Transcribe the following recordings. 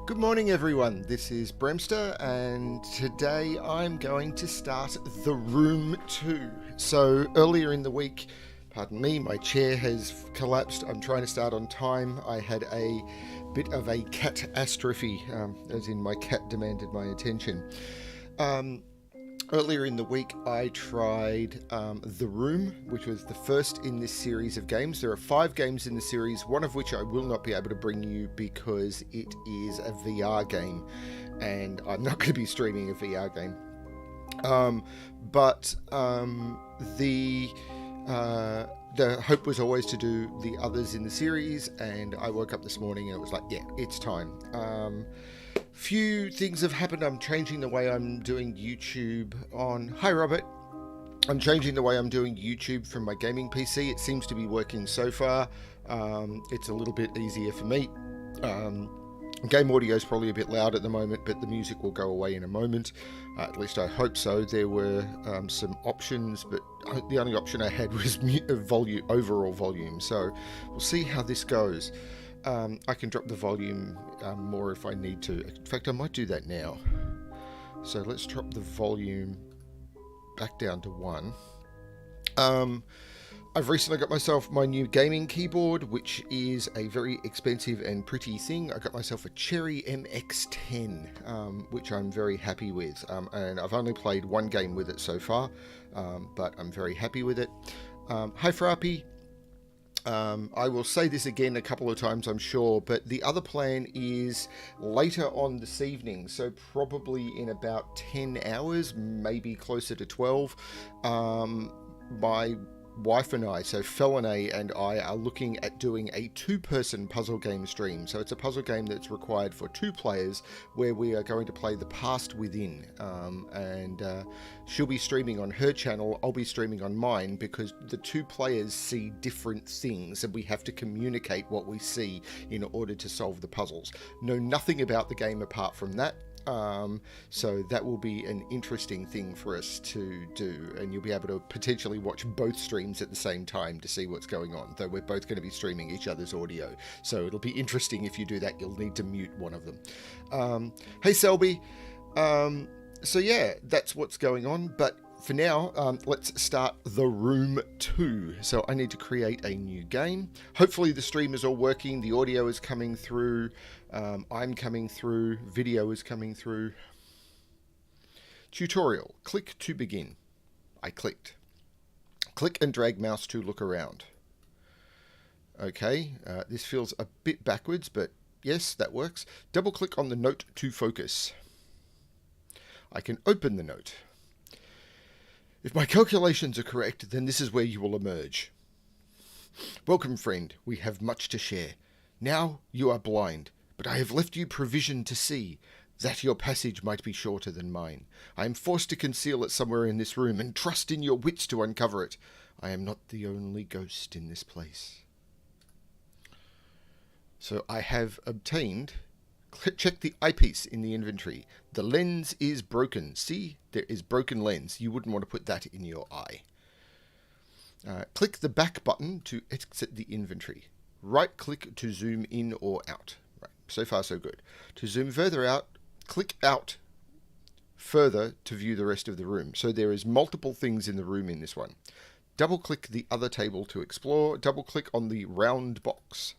Good morning everyone, this is BremSter and today I'm going to start The Room 2. So earlier in the week, pardon me, my chair has collapsed. I'm trying to start on time. I had a bit of a catastrophe, as in my cat demanded my attention. Earlier in the week, I tried The Room, which was the first in this series of games. There are 5 games in the series, one of which I will not be able to bring you because it is a VR game, and I'm not going to be streaming a VR game. The hope was always to do the others in the series, and I woke up this morning and it was like, yeah, it's time. Few things have happened. I'm changing the way I'm doing YouTube on... Hi, Robert. I'm changing the way I'm doing YouTube from my gaming PC. It seems to be working so far. It's a little bit easier for me. Game audio is probably a bit loud at the moment, but the music will go away in a moment. At least I hope so. There were some options, but the only option I had was overall volume. So we'll see how this goes. I can drop the volume more if I need to. In fact, I might do that now. So let's drop the volume back down to 1. I've recently got myself my new gaming keyboard, which is a very expensive and pretty thing. I got myself a Cherry MX10, which I'm very happy with. And I've only played one game with it so far, but I'm very happy with it. Hi, Frappy. I will say this again a couple of times, I'm sure, but the other plan is later on this evening, so probably in about 10 hours, maybe closer to 12, my wife and I, so Felene and I, are looking at doing a 2-person puzzle game stream. So it's a puzzle game that's required for 2 players, where we are going to play The Past Within, and she'll be streaming on her channel, I'll be streaming on mine, because the 2 players see different things and we have to communicate what we see in order to solve the puzzles. Know nothing about the game apart from that. So that will be an interesting thing for us to do, and you'll be able to potentially watch both streams at the same time to see what's going on, though we're both going to be streaming each other's audio, so it'll be interesting. If you do that, you'll need to mute one of them. Hey Selby. So yeah, that's what's going on, but for now, let's start The Room 2. So I need to create a new game. Hopefully the stream is all working, the audio is coming through, I'm coming through, video is coming through. Tutorial. Click to begin. I clicked. Click and drag mouse to look around. Okay, this feels a bit backwards, but yes, that works. Double click on the note to focus. I can open the note. If my calculations are correct, then this is where you will emerge. Welcome, friend. We have much to share. Now you are blind, but I have left you provision to see, that your passage might be shorter than mine. I am forced to conceal it somewhere in this room, and trust in your wits to uncover it. I am not the only ghost in this place. So I have obtained... Check the eyepiece in the inventory. The lens is broken. See, there is broken lens. You wouldn't want to put that in your eye. Click the back button to exit the inventory. Right click to zoom in or out. Right, so far so good. To zoom further out, click out further to view the rest of the room. So there is multiple things in the room in this one. Double click the other table to explore. Double click on the round box.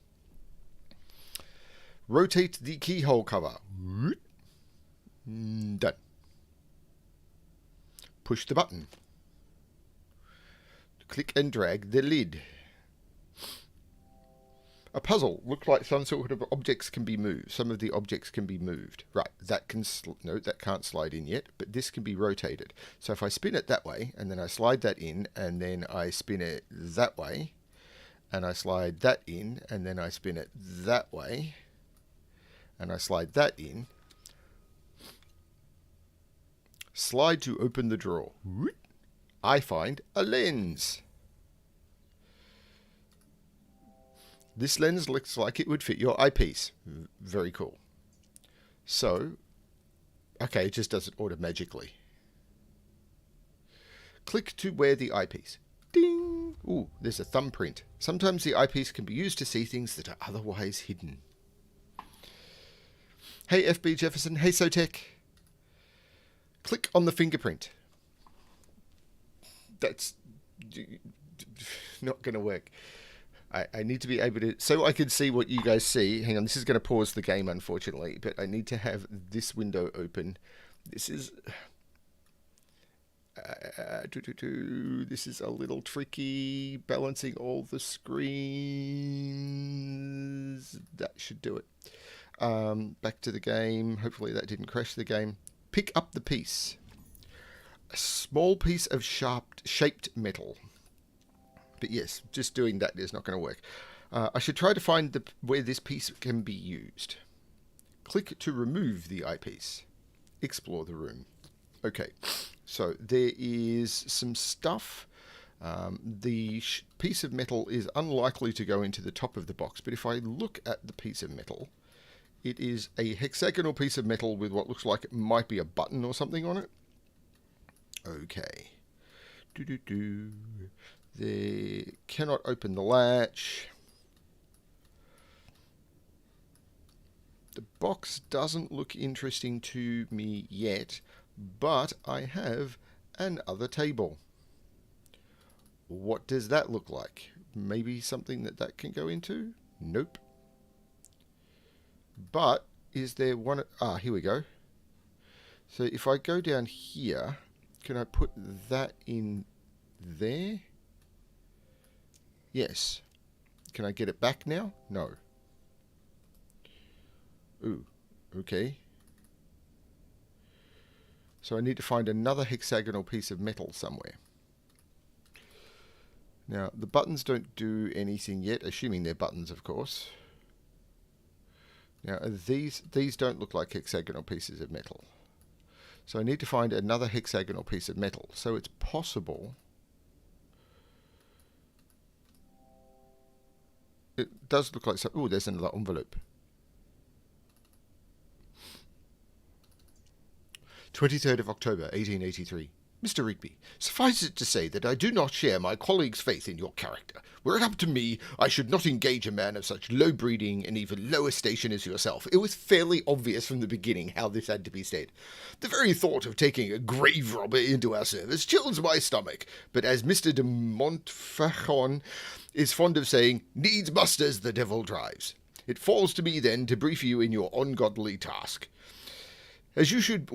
Rotate the keyhole cover. Done. Push the button. Click and drag the lid. A puzzle. Looks like some sort of objects can be moved. Some of the objects can be moved. Right, that can... no, that can't slide in yet, but this can be rotated. So if I spin it that way, and then I slide that in, and then I spin it that way, and I slide that in, and then I spin it that way, and I slide that in. Slide to open the drawer. I find a lens. This lens looks like it would fit your eyepiece. Very cool. So, okay, it just does it auto-magically. Click to wear the eyepiece. Ding! Ooh, there's a thumbprint. Sometimes the eyepiece can be used to see things that are otherwise hidden. Hey FB Jefferson, hey Sotech. Click on the fingerprint. That's not going to work. I need to be able to, so I can see what you guys see. Hang on, this is going to pause the game, unfortunately, but I need to have this window open. This is... this is a little tricky, balancing all the screens. That should do it. Back to the game. Hopefully that didn't crash the game. Pick up the piece. A small piece of shaped metal. But yes, just doing that is not going to work. I should try to find where this piece can be used. Click to remove the eyepiece. Explore the room. Okay, so there is some stuff. The piece of metal is unlikely to go into the top of the box, but if I look at the piece of metal, it is a hexagonal piece of metal with what looks like it might be a button or something on it. Okay. They cannot open the latch. The box doesn't look interesting to me yet, but I have another table. What does that look like? Maybe something that can go into? Nope. But is there one? Here we go. So if I go down here, can I put that in there? Yes. Can I get it back now? No. Ooh, okay. So I need to find another hexagonal piece of metal somewhere. Now, the buttons don't do anything yet, assuming they're buttons, of course. Now, these don't look like hexagonal pieces of metal. So I need to find another hexagonal piece of metal. So it's possible... It does look like... Oh, there's another envelope. 23rd of October, 1883. Mr. Rigby, suffice it to say that I do not share my colleague's faith in your character. Were it up to me, I should not engage a man of such low breeding and even lower station as yourself. It was fairly obvious from the beginning how this had to be said. The very thought of taking a grave robber into our service chills my stomach, but as Mr. de Montfaucon is fond of saying, needs must as the devil drives. It falls to me then to brief you in your ungodly task. As you should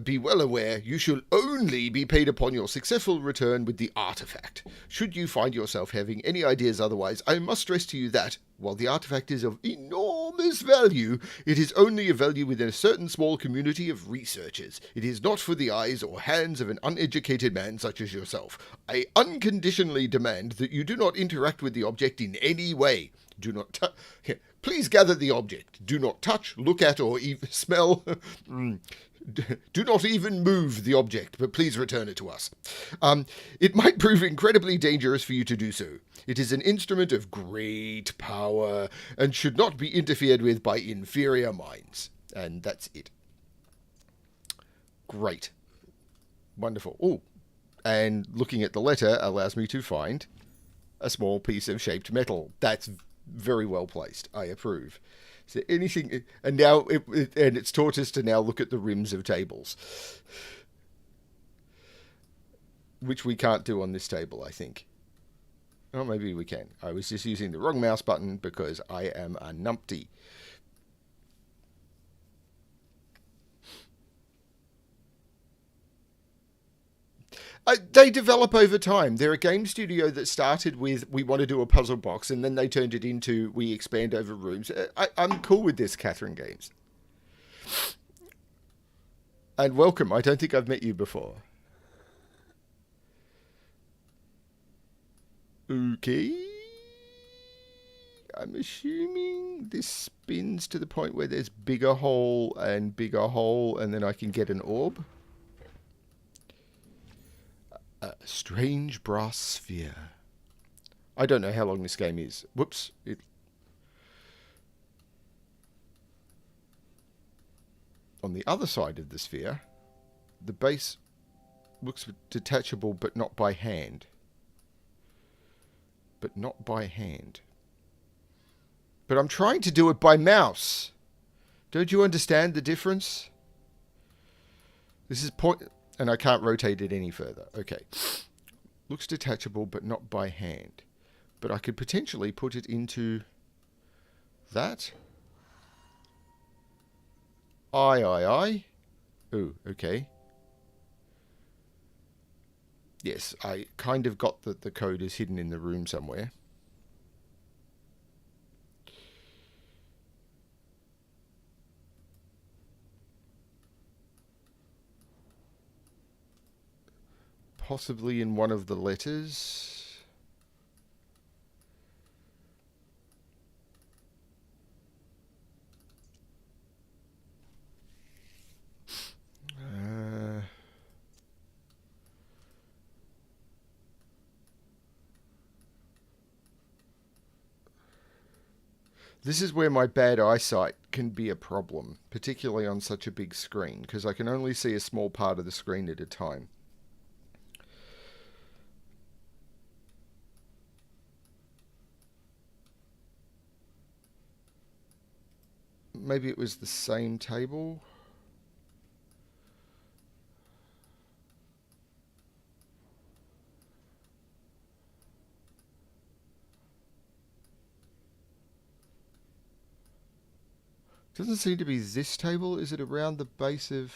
be well aware, you shall only be paid upon your successful return with the artifact. Should you find yourself having any ideas otherwise, I must stress to you that, while the artifact is of enormous value, it is only of value within a certain small community of researchers. It is not for the eyes or hands of an uneducated man such as yourself. I unconditionally demand that you do not interact with the object in any way. Do not please gather the object. Do not touch, look at, or even smell. Do not even move the object, but please return it to us. It might prove incredibly dangerous for you to do so. It is an instrument of great power and should not be interfered with by inferior minds. And that's it. Great. Wonderful. Oh, and looking at the letter allows me to find a small piece of shaped metal. That's very well placed. I approve. So anything, and now and it's taught us to now look at the rims of tables, which we can't do on this table, I think. Oh, maybe we can. I was just using the wrong mouse button because I am a numpty. They develop over time. They're a game studio that started with, we want to do a puzzle box, and then they turned it into, we expand over rooms. I'm cool with this, Catherine Games. And welcome. I don't think I've met you before. Okay. I'm assuming this spins to the point where there's bigger hole, and then I can get an orb. A strange brass sphere. I don't know how long this game is. Whoops. On the other side of the sphere, the base looks detachable, but not by hand. But I'm trying to do it by mouse. Don't you understand the difference? This is point... And I can't rotate it any further. Okay. Looks detachable, but not by hand. But I could potentially put it into that. Aye. Ooh, okay. Yes, I kind of got that the code is hidden in the room somewhere. Possibly in one of the letters. This is where my bad eyesight can be a problem, particularly on such a big screen, because I can only see a small part of the screen at a time. Maybe it was the same table. Doesn't seem to be this table. Is it around the base of...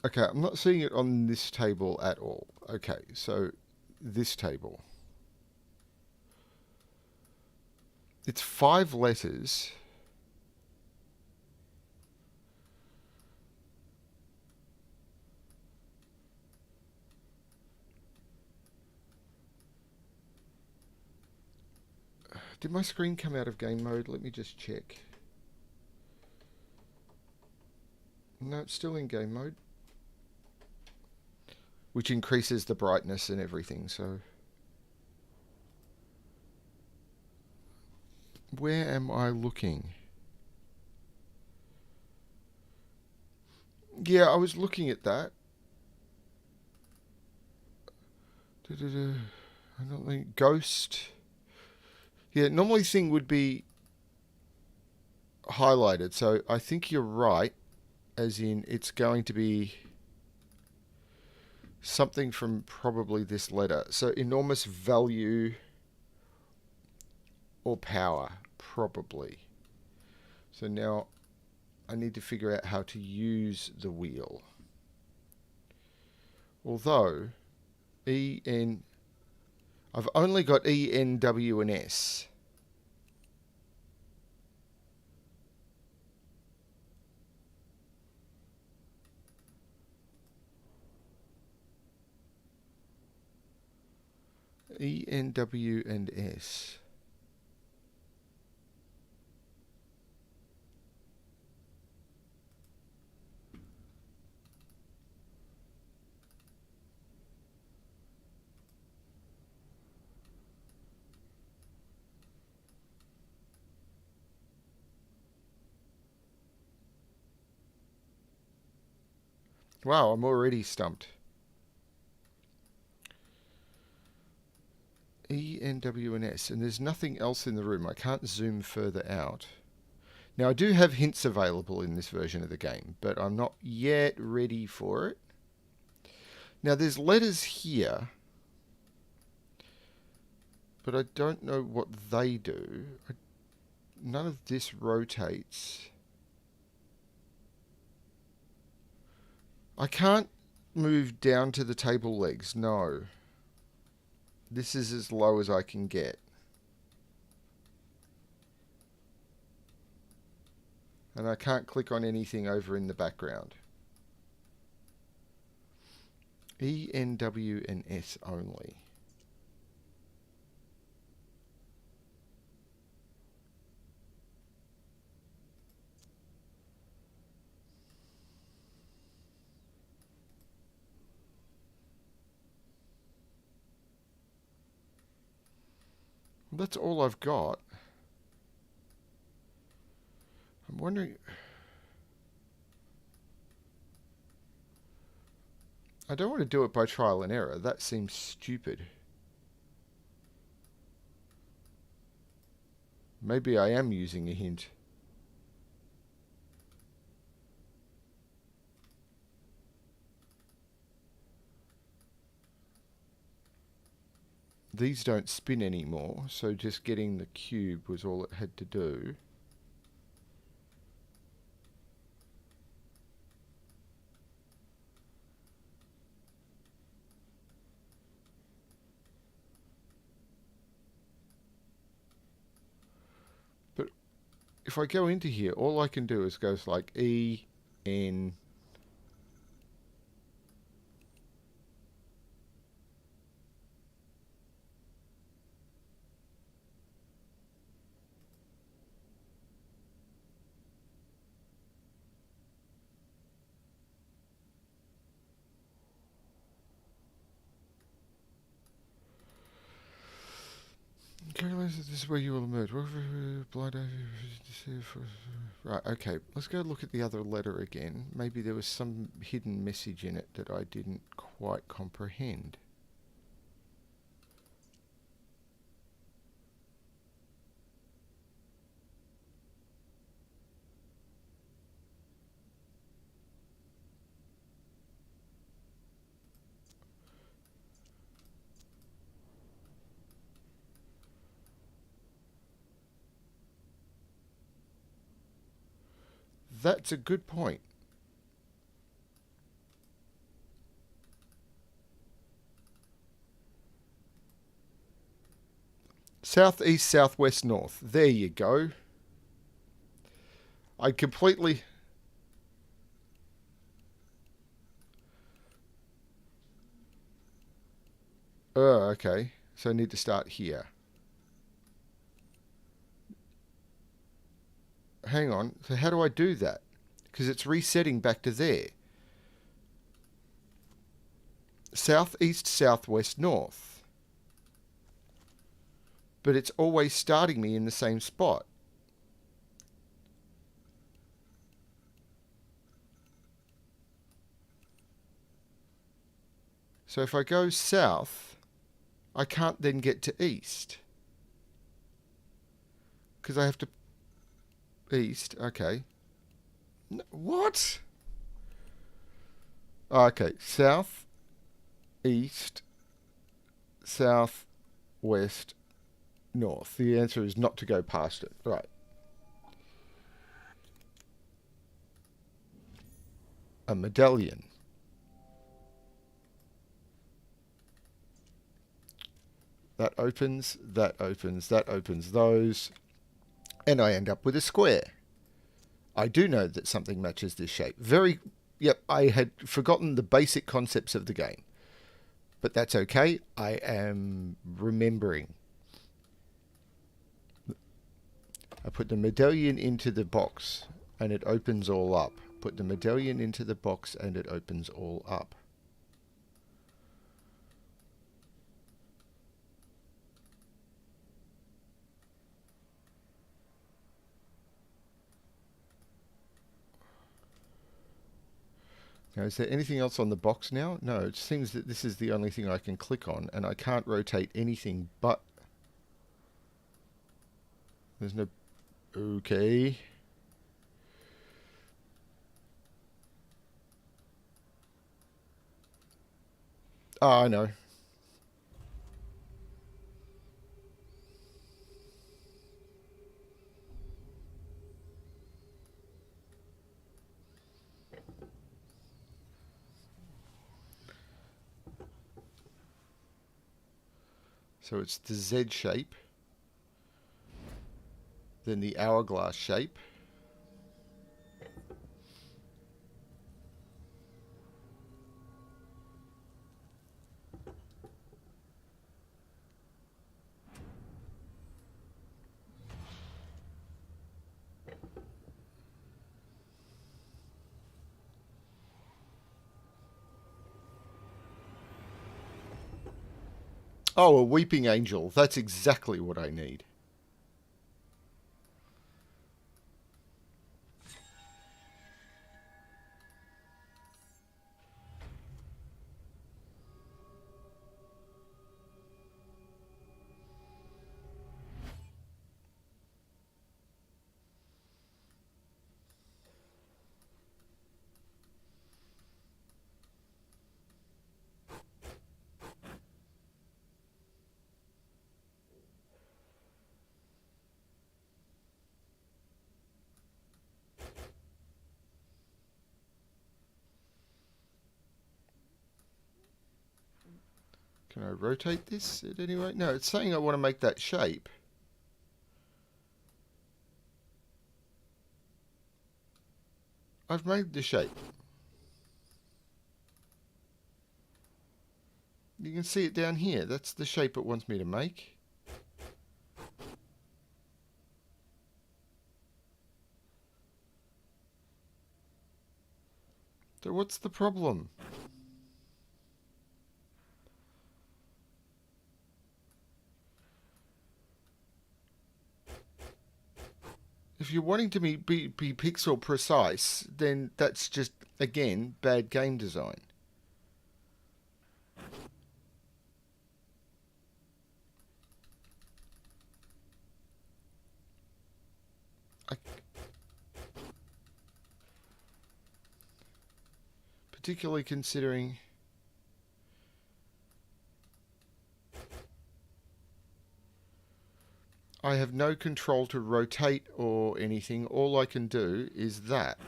Okay, I'm not seeing it on this table at all. Okay, so this table. It's 5 letters. Did my screen come out of game mode? Let me just check. No, it's still in game mode. Which increases the brightness and everything, so... Where am I looking? Yeah, I was looking at that. I don't think... Ghost... Yeah, normally thing would be highlighted, so I think you're right, as in it's going to be something from probably this letter. So enormous value or power, probably. So now I need to figure out how to use the wheel. Although, I've only got E, N, W, and S. E, N, W, and S. Wow, I'm already stumped. E, N, W, and S. And there's nothing else in the room. I can't zoom further out. Now, I do have hints available in this version of the game, but I'm not yet ready for it. Now, there's letters here, but I don't know what they do. None of this rotates. I can't move down to the table legs, no. This is as low as I can get. And I can't click on anything over in the background. E, N, W, and S only. That's all I've got. I'm wondering... I don't want to do it by trial and error. That seems stupid. Maybe I am using a hint. These don't spin anymore, so just getting the cube was all it had to do. But if I go into here, all I can do is go like E, N. This is where you will emerge. Right, okay. Let's go look at the other letter again. Maybe there was some hidden message in it that I didn't quite comprehend. That's a good point. South, east, southwest, north. There you go. I completely... Oh, okay. So I need to start here. Hang on. So how do I do that? Because it's resetting back to there. South, east, southwest, north. But it's always starting me in the same spot. So if I go south, I can't then get to east. Because I have to... East, okay. What? Okay, south, east, south, west, north. The answer is not to go past it. Right. A medallion. That opens, that opens, that opens those. And I end up with a square. I do know that something matches this shape. Yep, I had forgotten the basic concepts of the game. But that's okay. I am remembering. I put the medallion into the box and it opens all up. Put the medallion into the box and it opens all up. Now, is there anything else on the box now? No, it seems that this is the only thing I can click on, and I can't rotate anything but... There's no... Okay. Oh, I know. So it's the Z shape, then the hourglass shape, oh, a weeping angel. That's exactly what I need. Can I rotate this at any rate? No, it's saying I want to make that shape. I've made the shape. You can see it down here. That's the shape it wants me to make. So what's the problem? If you're wanting to be pixel precise, then that's just, again, bad game design. Particularly considering I have no control to rotate or anything. All I can do is that.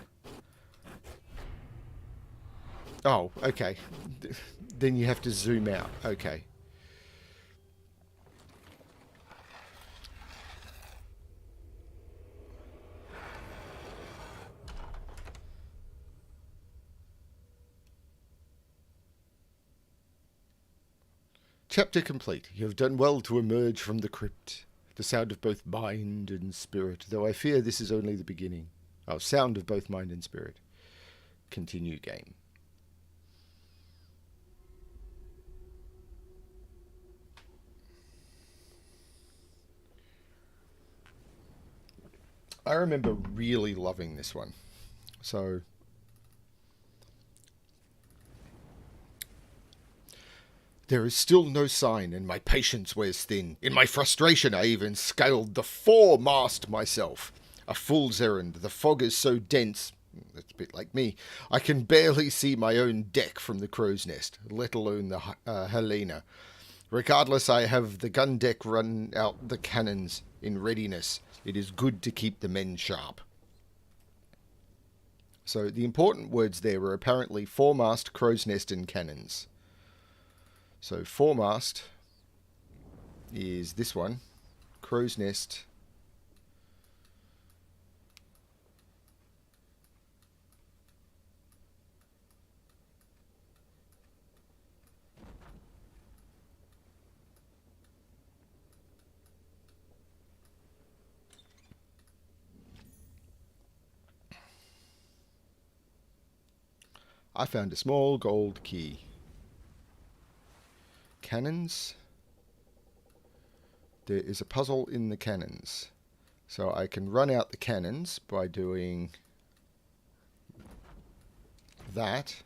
Oh, okay. Then you have to zoom out. Okay. Chapter complete. You have done well to emerge from the crypt. The sound of both mind and spirit, though I fear this is only the beginning. Oh, sound of both mind and spirit. Continue game. I remember really loving this one. So there is still no sign, and my patience wears thin. In my frustration, I even scaled the foremast myself. A fool's errand. The fog is so dense, that's a bit like me, I can barely see my own deck from the crow's nest, let alone the Helena. Regardless, I have the gun deck run out the cannons in readiness. It is good to keep the men sharp. So the important words there were apparently foremast, crow's nest, and cannons. So foremast is this one, crow's nest. I found a small gold key. Cannons. There is a puzzle in the cannons. So I can run out the cannons by doing that,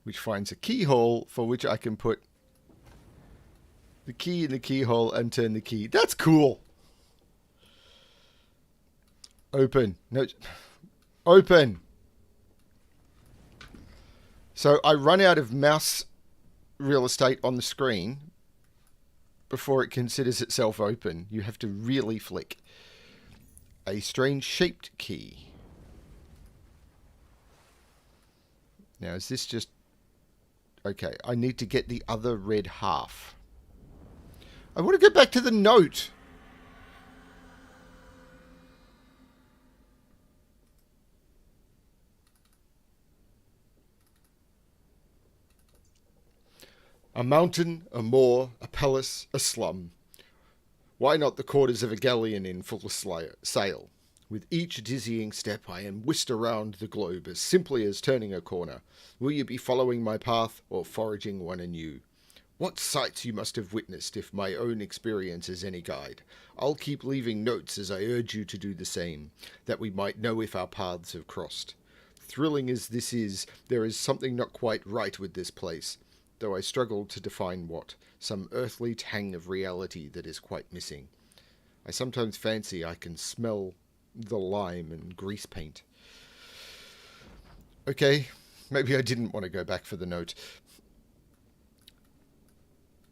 which finds a keyhole for which I can put the key in the keyhole and turn the key. That's cool. Open. No. Open. So I run out of mouse real estate on the screen before it considers itself open. You have to really flick. A strange shaped key. Now, is this just... Okay, I need to get the other red half. I want to go back to the note. A mountain, a moor, a palace, a slum. Why not the quarters of a galleon in full sail? With each dizzying step I am whisked around the globe as simply as turning a corner. Will you be following my path or foraging one anew? What sights you must have witnessed if my own experience is any guide. I'll keep leaving notes as I urge you to do the same, that we might know if our paths have crossed. Thrilling as this is, there is something not quite right with this place, though I struggle to define what, some earthly tang of reality that is quite missing. I sometimes fancy I can smell the lime and grease paint. Okay, maybe I didn't want to go back for the note.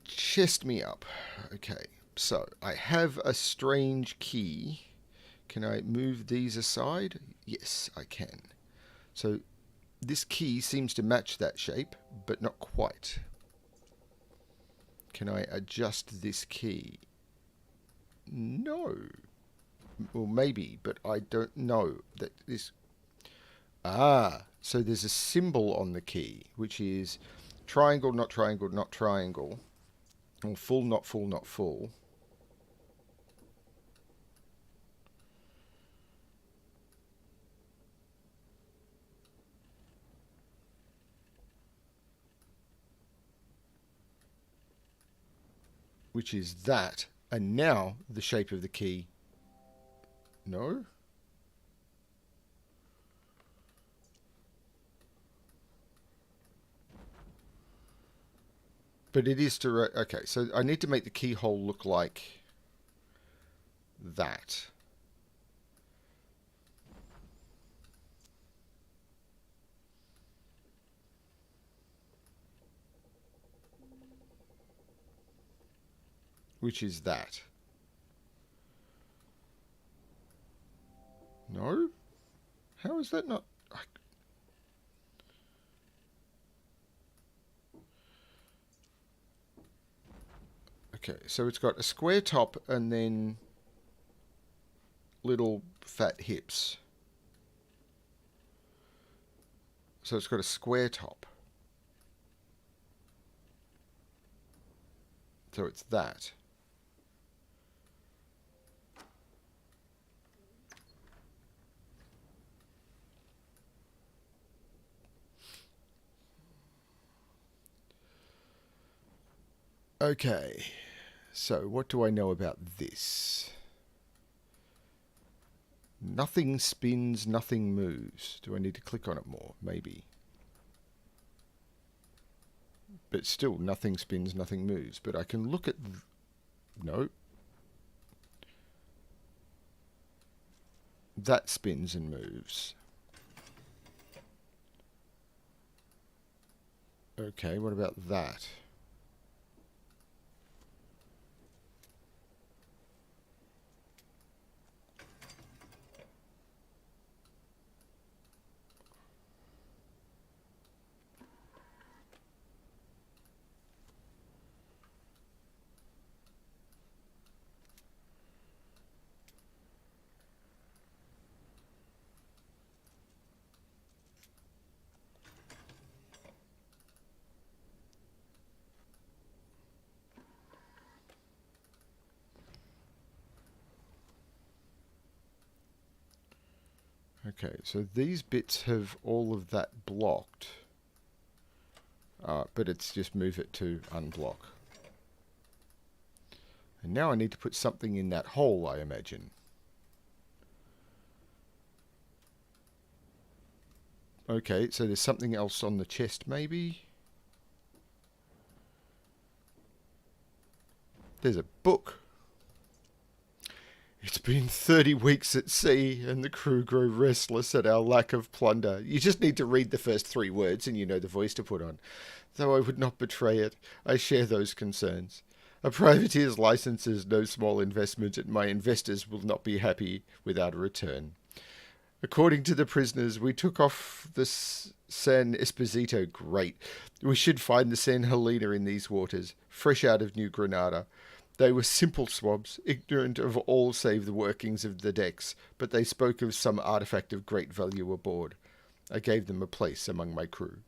Chest me up. Okay, so I have a strange key. Can I move these aside? Yes, I can. So This key seems to match that shape, but not quite. Can I adjust this key? No. Well, maybe, but I don't know that this... Ah, so there's a symbol on the key, which is triangle, not triangle, not triangle, or full, not full, not full. Which is that. And now the shape of the key. No? But it is to... Okay, so I need to make the keyhole look like that. Which is that. No? How is that not... Okay, so it's got a square top and then little fat hips. So it's got a square top. So it's that. Okay, so what do I know about this? Nothing spins, nothing moves. Do I need to click on it more? Maybe. But still, nothing spins, nothing moves. But I can look at... No. That spins and moves. Okay, what about that? Okay, so these bits have all of that blocked. But it's just move it to unblock. And now I need to put something in that hole, I imagine. Okay, so there's something else on the chest, maybe? There's a book. It's been 30 weeks at sea, and the crew grow restless at our lack of plunder. You just need to read the first 3 words, and you know the voice to put on. Though I would not betray it, I share those concerns. A privateer's license is no small investment, and my investors will not be happy without a return. According to the prisoners, we took off the San Esposito. Great. We should find the San Helena in these waters, fresh out of New Granada. They were simple swabs, ignorant of all save the workings of the decks, but they spoke of some artifact of great value aboard. I gave them a place among my crew.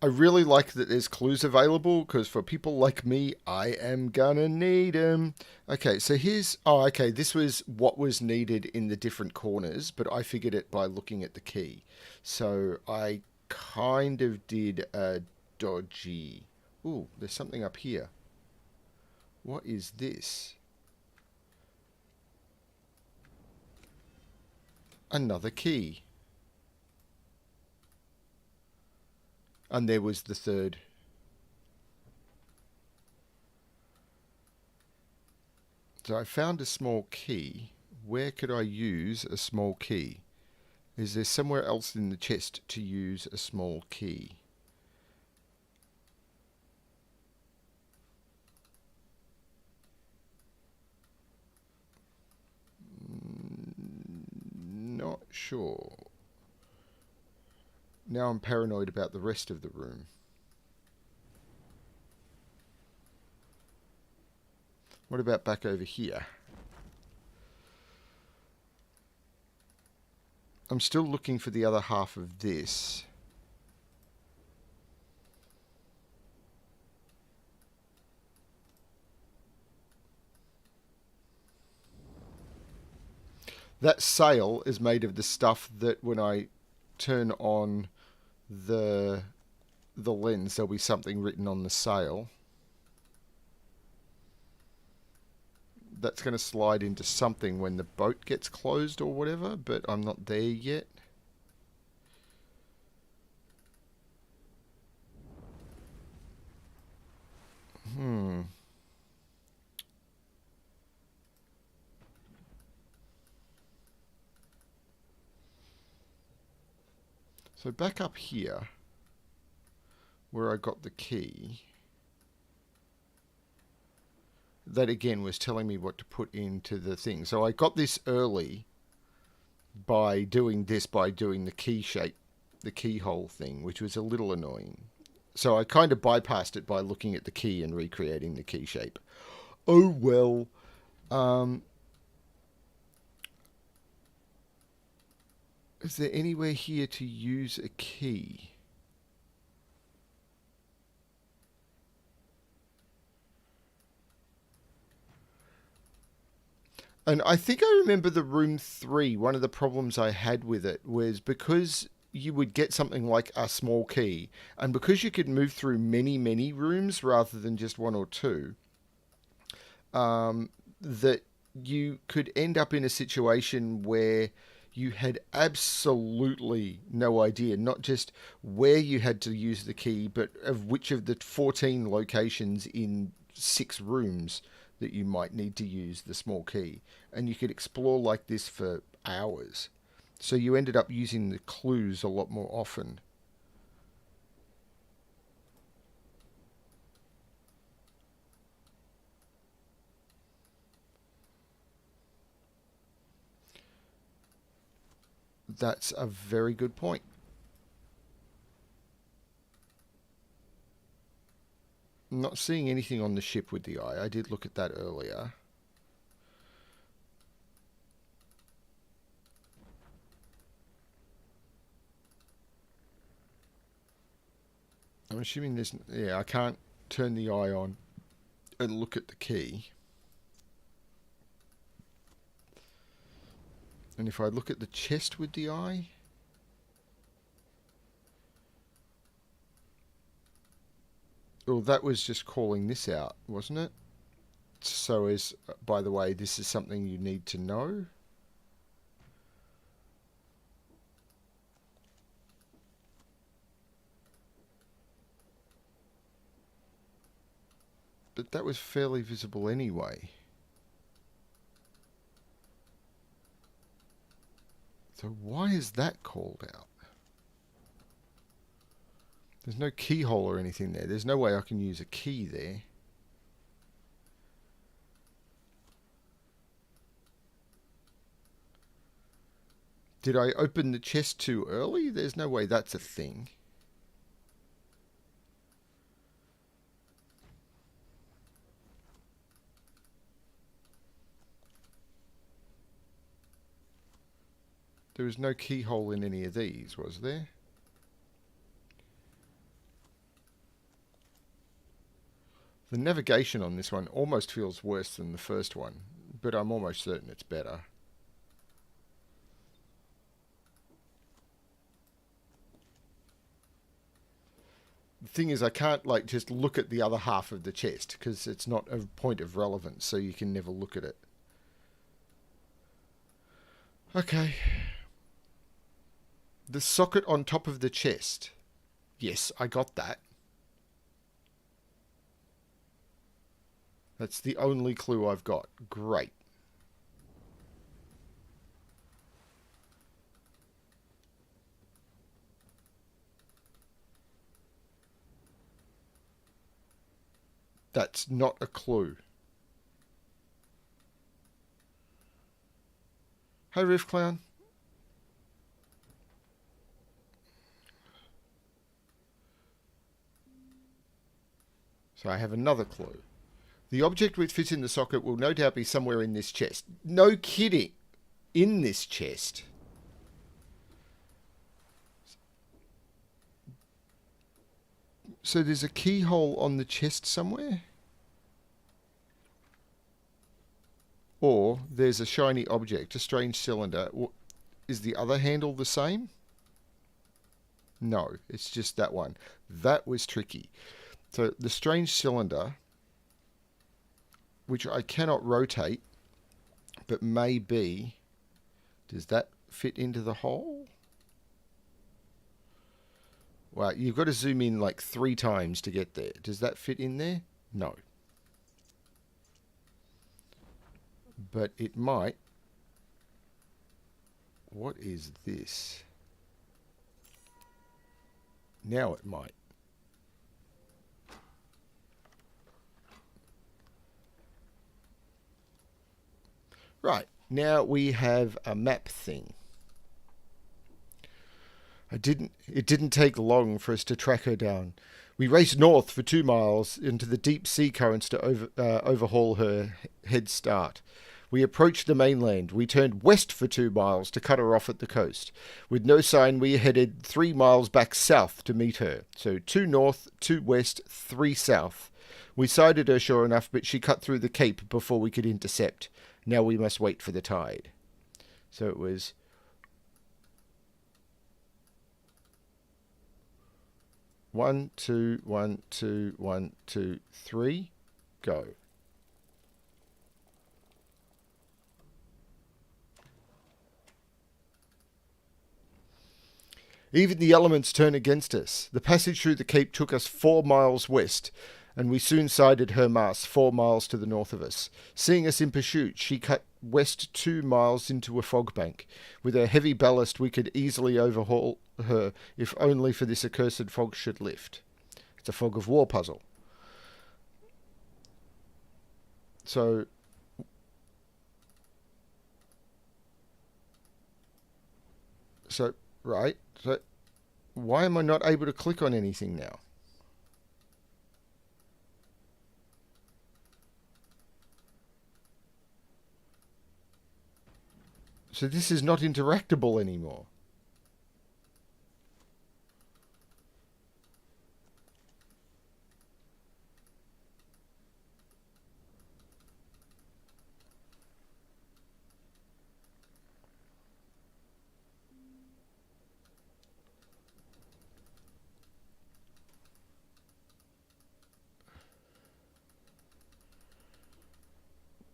I really like that there's clues available, because for people like me, I am gonna need them. Okay, so here's... Oh, okay, this was what was needed in the different corners, but I figured it by looking at the key. So I kind of did a dodgy... Ooh, there's something up here. What is this? Another key. And there was the third. So I found a small key. Where could I use a small key? Is there somewhere else in the chest to use a small key? sure. Now I'm paranoid about the rest of the room. What about back over here? I'm still looking for the other half of this. That sail is made of the stuff that when I turn on the lens, there'll be something written on the sail. That's going to slide into something when the boat gets closed or whatever, but I'm not there yet. So back up here, where I got the key, that again was telling me what to put into the thing. So I got this early by doing the key shape, the keyhole thing, which was a little annoying. So I kind of bypassed it by looking at the key and recreating the key shape. Oh well. Is there anywhere here to use a key? And I think I remember the room 3, one of the problems I had with it was because you would get something like a small key, and because you could move through many, many rooms rather than just one or two, that you could end up in a situation where you had absolutely no idea, not just where you had to use the key, but of which of the 14 locations in 6 rooms that you might need to use the small key. And you could explore like this for hours. So you ended up using the clues a lot more often. That's a very good point. I'm not seeing anything on the ship with the eye. I did look at that earlier. I'm assuming there's... Yeah, I can't turn the eye on and look at the key. And if I look at the chest with the eye... Well, that was just calling this out, wasn't it? So as, by the way, this is something you need to know. But that was fairly visible anyway. So why is that called out? There's no keyhole or anything there. There's no way I can use a key there. Did I open the chest too early? There's no way that's a thing. There was no keyhole in any of these, was there? The navigation on this one almost feels worse than the first one, but I'm almost certain it's better. The thing is, I can't like just look at the other half of the chest because it's not a point of relevance, so you can never look at it. Okay. The socket on top of the chest. Yes, I got that. That's the only clue I've got. Great. That's not a clue. Hey, Riff Clown. So I have another clue. The object which fits in the socket will no doubt be somewhere in this chest. No kidding. In this chest. So there's a keyhole on the chest somewhere? Or there's a shiny object, a strange cylinder. Is the other handle the same? No, it's just that one. That was tricky. So the strange cylinder, which I cannot rotate, but maybe, does that fit into the hole? Wow, you've got to zoom in like 3 times to get there. Does that fit in there? No. But it might. What is this? Now it might. Right, now we have a map thing. It didn't take long for us to track her down. We raced north for 2 miles into the deep sea currents to overhaul her head start. We approached the mainland. We turned west for 2 miles to cut her off at the coast. With no sign, we headed 3 miles back south to meet her. So 2 north, 2 west, 3 south. We sighted her sure enough, but she cut through the cape before we could intercept. Now we must wait for the tide. So it was 1, 2, 1, 2, 1, 2, 3, go. Even the elements turn against us. The passage through the cape took us 4 miles west, and we soon sighted her mast 4 miles to the north of us. Seeing us in pursuit, she cut west 2 miles into a fog bank. With her heavy ballast, we could easily overhaul her, if only for this accursed fog should lift. It's a fog of war puzzle. So right. So why am I not able to click on anything now? So this is not interactable anymore.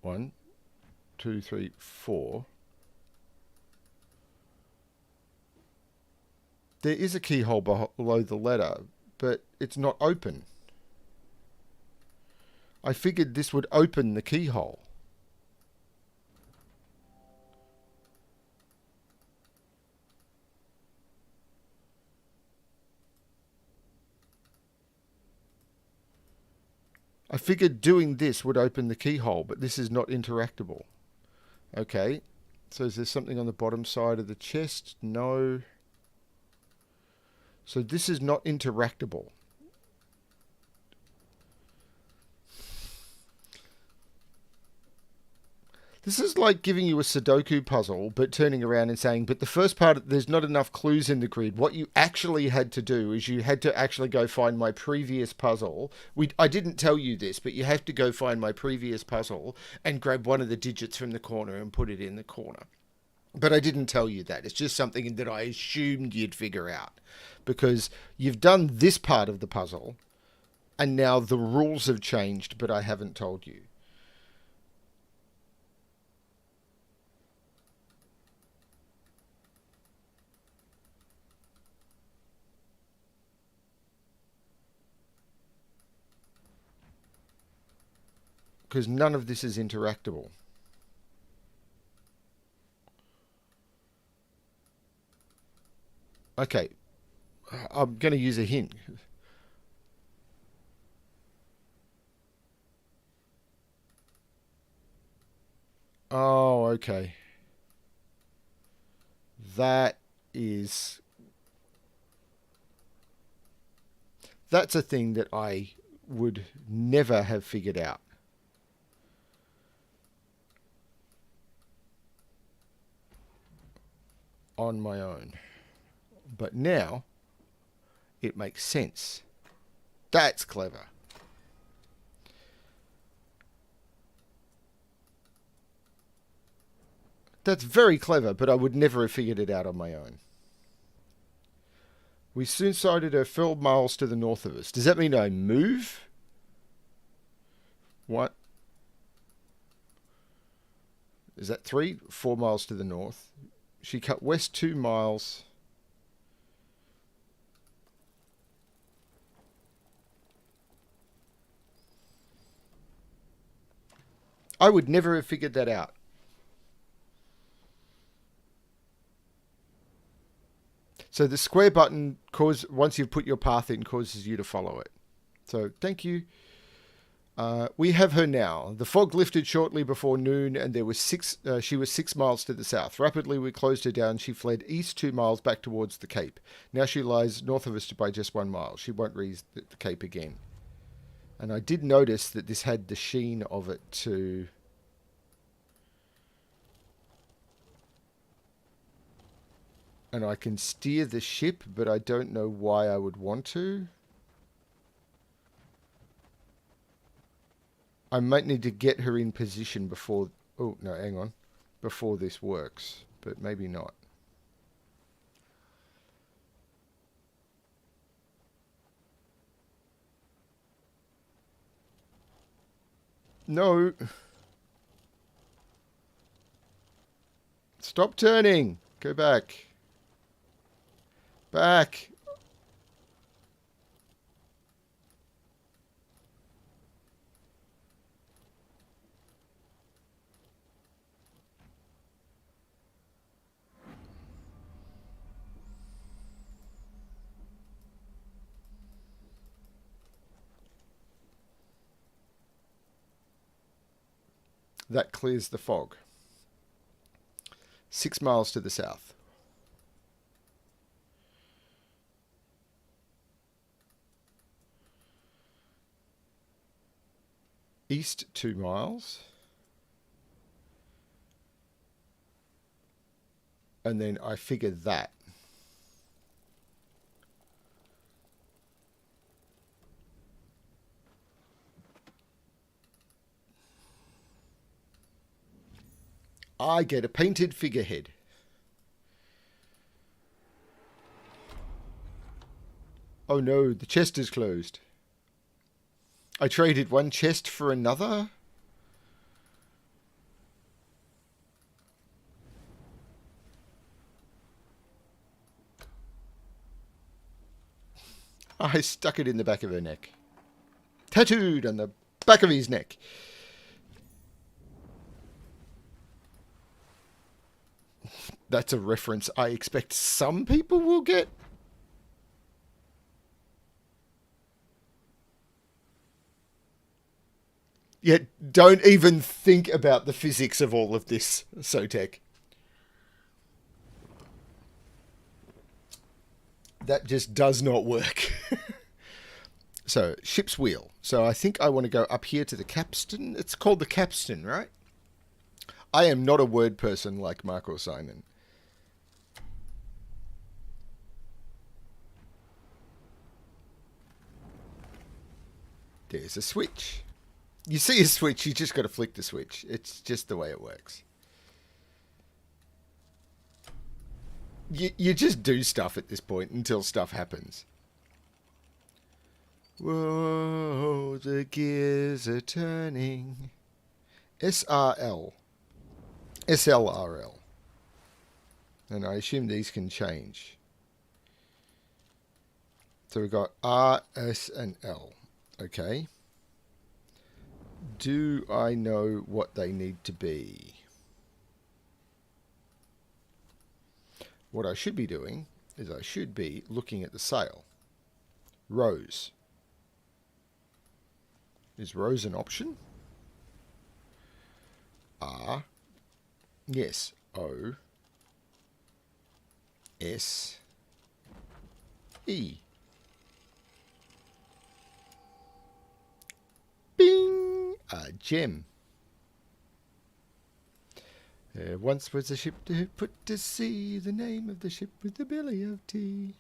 One, two, three, 4. There is a keyhole below the letter, but it's not open. I figured this would open the keyhole. I figured doing this would open the keyhole, but this is not interactable. Okay, so is there something on the bottom side of the chest? No. So this is not interactable. This is like giving you a Sudoku puzzle, but turning around and saying, but the first part, there's not enough clues in the grid. What you actually had to do is you had to actually go find my previous puzzle. I didn't tell you this, but you have to go find my previous puzzle and grab one of the digits from the corner and put it in the corner. But I didn't tell you that. It's just something that I assumed you'd figure out. Because you've done this part of the puzzle, and now the rules have changed, but I haven't told you. Because none of this is interactable. Okay, I'm going to use a hint. Oh, okay. That is... That's a thing that I would never have figured out on my own. But now it makes sense. That's clever. That's very clever, but I would never have figured it out on my own. We soon sighted her 12 miles to the north of us. Does that mean I move? What? Is that 4 miles to the north? She cut west 2 miles. I would never have figured that out. So the square button, once you've put your path in, causes you to follow it. So thank you. We have her now. The fog lifted shortly before noon, and she was 6 miles to the south. Rapidly, we closed her down. She fled east 2 miles back towards the Cape. Now she lies north of us by just 1 mile. She won't reach the Cape again. And I did notice that this had the sheen of it too. And I can steer the ship, but I don't know why I would want to. I might need to get her in position before... Oh, no, hang on. Before this works. But maybe not. No. Stop turning. Go back. Back. That clears the fog. 6 miles to the south. East 2 miles. And then I figured that. I get a painted figurehead. Oh no, the chest is closed. I traded one chest for another? I stuck it in the back of her neck. Tattooed on the back of his neck. That's a reference I expect some people will get. Yet don't even think about the physics of all of this, Sotek. That just does not work. So, ship's wheel. So I think I want to go up here to the capstan. It's called the capstan, right? I am not a word person like Mark or Simon. There's a switch. You see a switch, you just got to flick the switch. It's just the way it works. You just do stuff at this point until stuff happens. Whoa, the gears are turning. SRL. SLRL. And I assume these can change. So we've got R, S, and L. Okay. Do I know what they need to be? What I should be doing is I should be looking at the sail. Rose. Is rose an option? R. Yes. O. S. E. A gem. There once was a ship put to sea. The name of the ship was the Billy of Tea.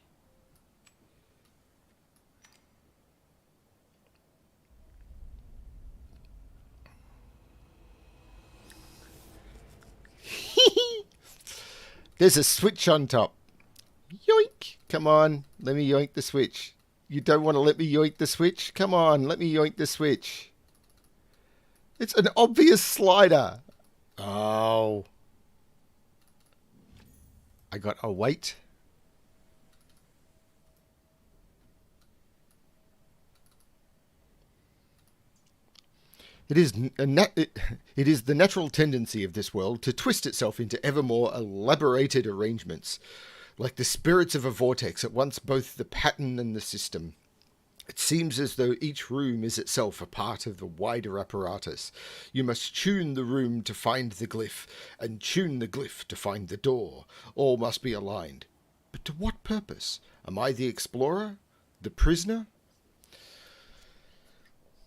There's a switch on top. Yoink! Come on, let me yoink the switch. You don't want to let me yoink the switch? Come on, let me yoink the switch. It's an obvious slider. Oh. I got a wait. It is the natural tendency of this world to twist itself into ever more elaborated arrangements, like the spirits of a vortex, at once both the pattern and the system. It seems as though each room is itself a part of the wider apparatus. You must tune the room to find the glyph, and tune the glyph to find the door. All must be aligned. But to what purpose? Am I the explorer? The prisoner?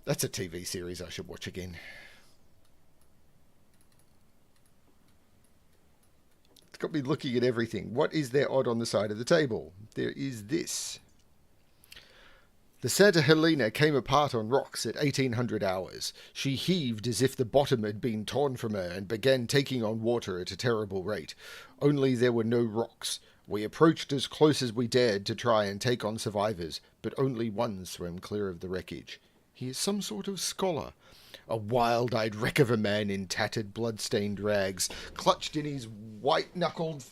That's a TV series I should watch again. It's got me looking at everything. What is there odd on the side of the table? There is this. The Santa Helena came apart on rocks at 1800 hours. She heaved as if the bottom had been torn from her and began taking on water at a terrible rate. Only there were no rocks. We approached as close as we dared to try and take on survivors, but only one swam clear of the wreckage. He is some sort of scholar. A wild-eyed wreck of a man in tattered, blood-stained rags, clutched in his white-knuckled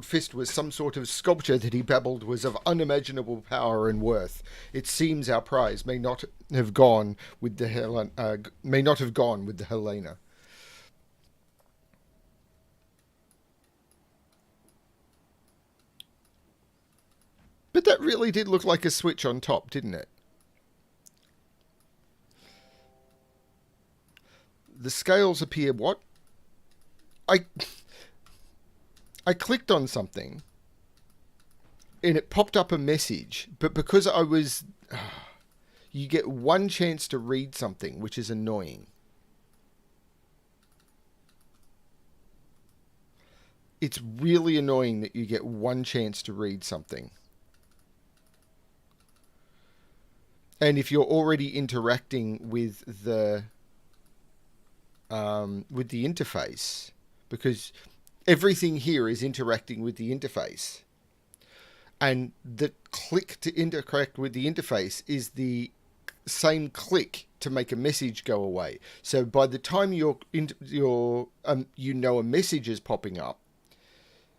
fist was some sort of sculpture that he babbled was of unimaginable power and worth. It seems our prize may not have gone with the Helena. But that really did look like a switch on top, didn't it? The scales appear what? I clicked on something and it popped up a message, but because I was... You get one chance to read something, which is annoying. It's really annoying that you get one chance to read something. And if you're already interacting with the interface, because everything here is interacting with the interface, and the click to interact with the interface is the same click to make a message go away. So by the time you know a message is popping up,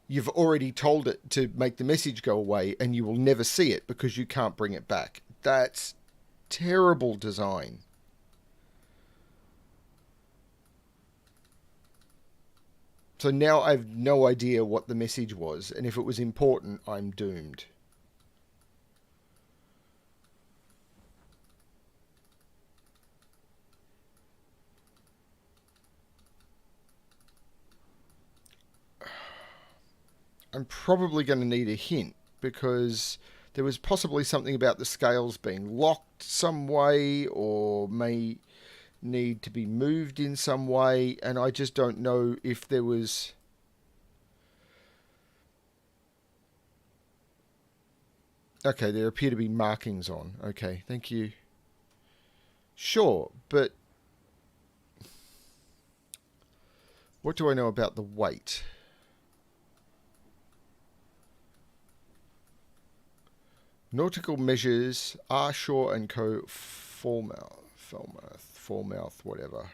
you've already told it to make the message go away, and you will never see it because you can't bring it back. That's terrible design. So now I have no idea what the message was, and if it was important, I'm doomed. I'm probably going to need a hint, because there was possibly something about the scales being locked some way, or may need to be moved in some way, and I just don't know if there was... Okay, there appear to be markings on. Okay, thank you. Sure, but what do I know about the weight? Nautical measures, R. Shaw and Co. Falmouth, whatever.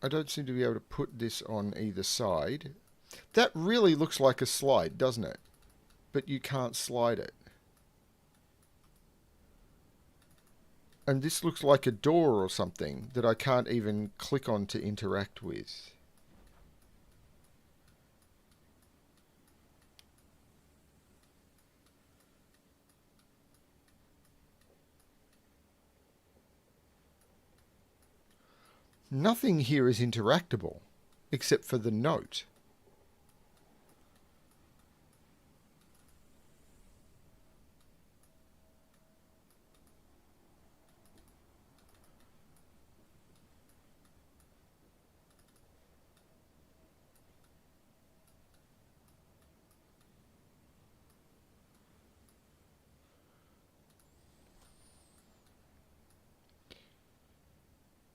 I don't seem to be able to put this on either side. That really looks like a slide, doesn't it? But you can't slide it. And this looks like a door or something that I can't even click on to interact with. Nothing here is interactable, except for the note.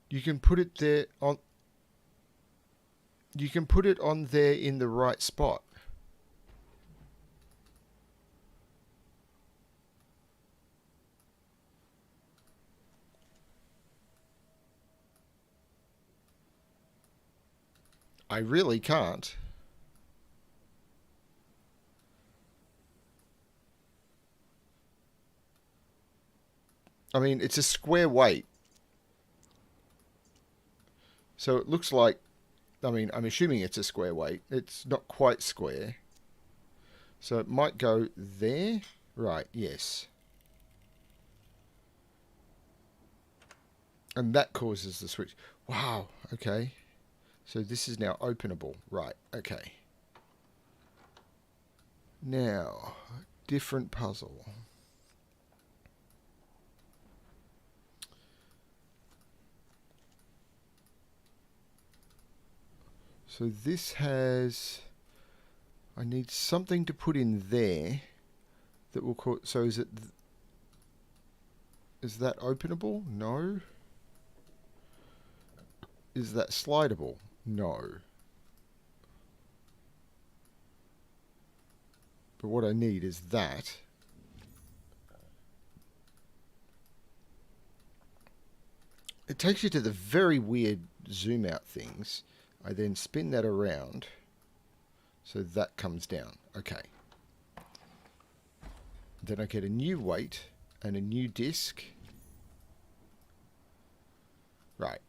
You can put it there on... You can put it on there in the right spot. I really can't. I mean, it's a square weight. So it looks like... I mean, I'm assuming it's a square weight. It's not quite square. So it might go there. Right, yes. And that causes the switch. Wow, okay. So this is now openable. Right, okay. Now, different puzzle. So this has... I need something to put in there that will cause... So is it... Is that openable? No. Is that slidable? No. But what I need is that. It takes you to the very weird zoom out things. I then spin that around. So that comes down. Okay. Then I get a new weight and a new disc. Right.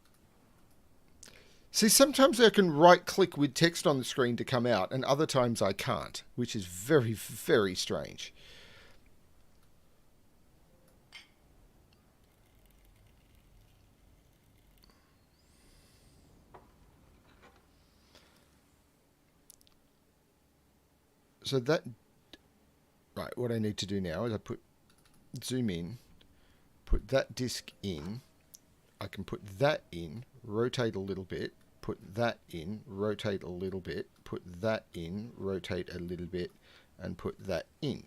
See, sometimes I can right-click with text on the screen to come out, and other times I can't, which is very, very strange. So that... Right, what I need to do now is I zoom in, put that disc in. I can put that in, rotate a little bit, put that in, rotate a little bit, put that in, rotate a little bit, and put that in.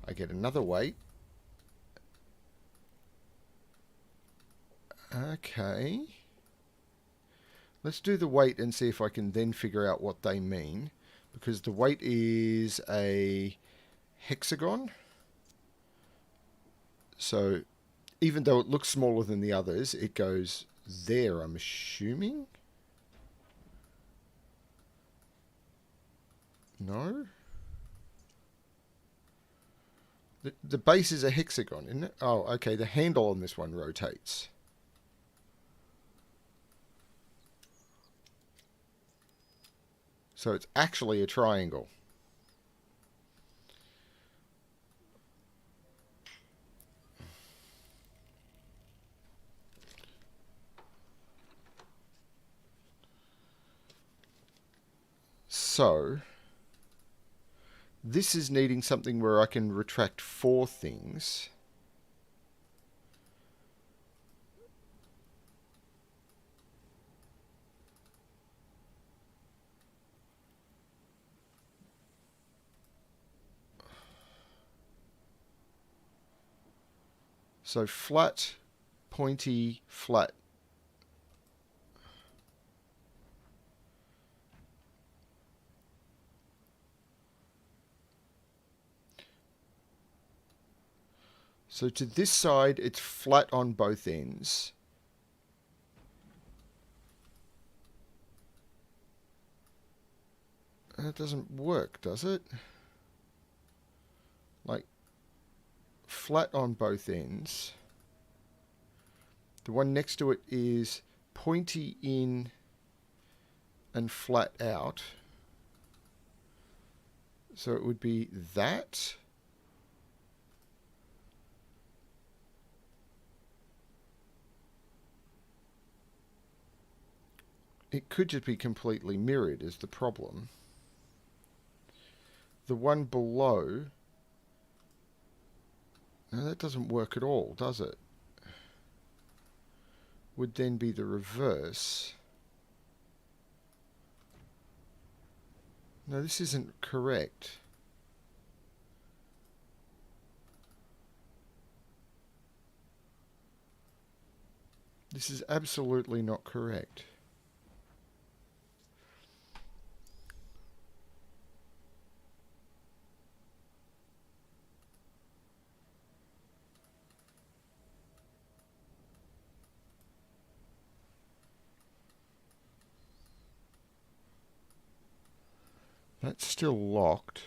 I get another weight. Okay. Let's do the weight and see if I can then figure out what they mean. Because the weight is a hexagon. So even though it looks smaller than the others, it goes there, I'm assuming. No? The base is a hexagon, isn't it? Oh, okay, the handle on this one rotates. So it's actually a triangle. So this is needing something where I can retract 4 things. So flat, pointy, flat. So to this side, it's flat on both ends. That doesn't work, does it? Like, flat on both ends. The one next to it is pointy in and flat out. So it would be that. It could just be completely mirrored is the problem. The one below... No, that doesn't work at all, does it? Would then be the reverse. No, this isn't correct. This is absolutely not correct. That's still locked.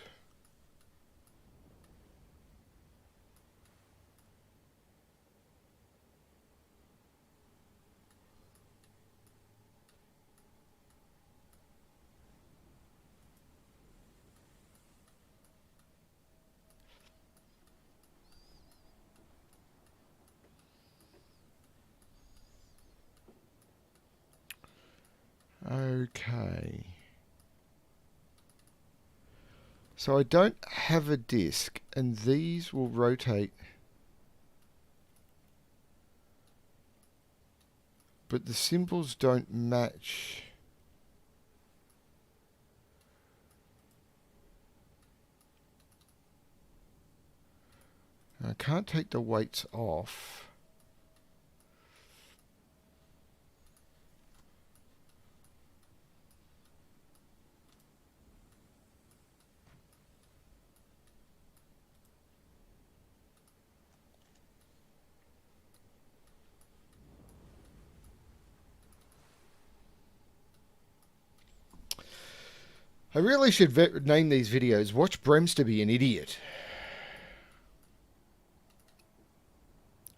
Okay. So I don't have a disc, and these will rotate. But the symbols don't match. I can't take the weights off. I really should name these videos Watch BremSter Be an Idiot.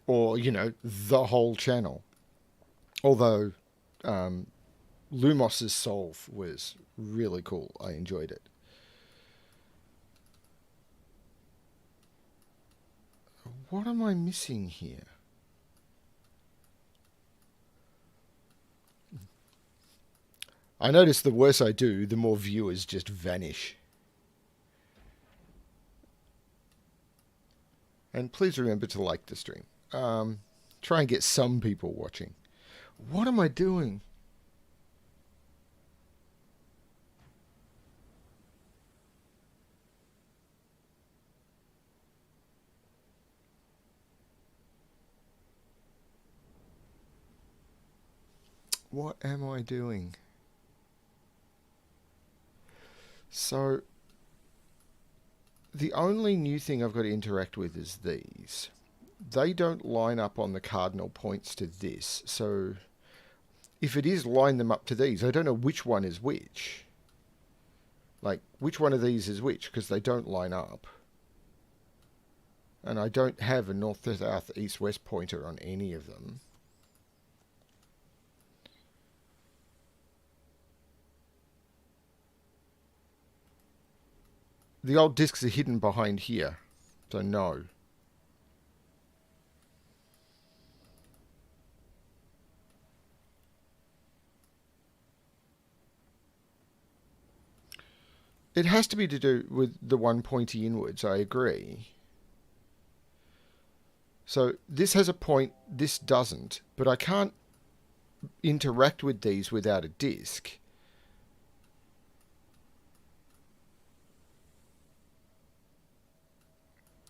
Or, you know, the whole channel. Although Lumos's solve was really cool. I enjoyed it. What am I missing here? I notice the worse I do, the more viewers just vanish. And please remember to like the stream. Try and get some people watching. What am I doing? What am I doing? So, the only new thing I've got to interact with is these. They don't line up on the cardinal points to this, so if it is line them up to these, I don't know which one is which. Like, which one of these is which, because they don't line up. And I don't have a north, south, east, west pointer on any of them. The old discs are hidden behind here, so no. It has to be to do with the one pointy inwards, I agree. So this has a point, this doesn't, but I can't interact with these without a disc.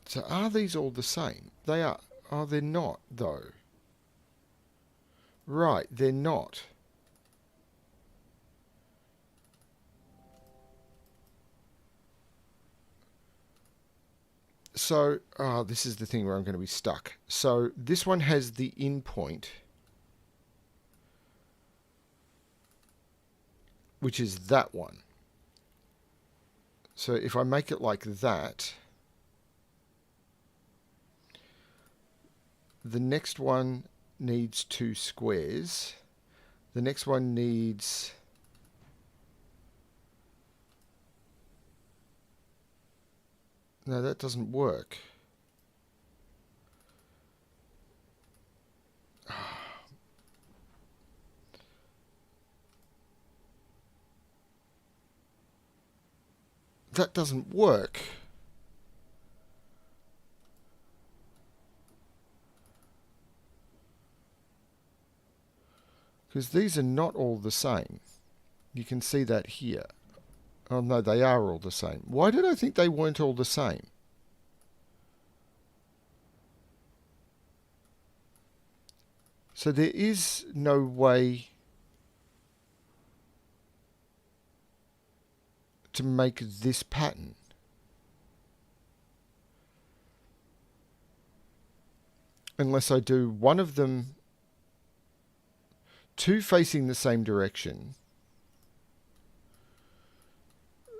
So are these all the same? They are. Oh, they're not, though. Right, they're not. So, this is the thing where I'm going to be stuck. So this one has the in point, which is that one. So if I make it like that, the next one needs 2 squares. The next one needs... No, that doesn't work. That doesn't work. Because these are not all the same. You can see that here. Oh no, they are all the same. Why did I think they weren't all the same? So there is no way to make this pattern. Unless I do one of them, two facing the same direction.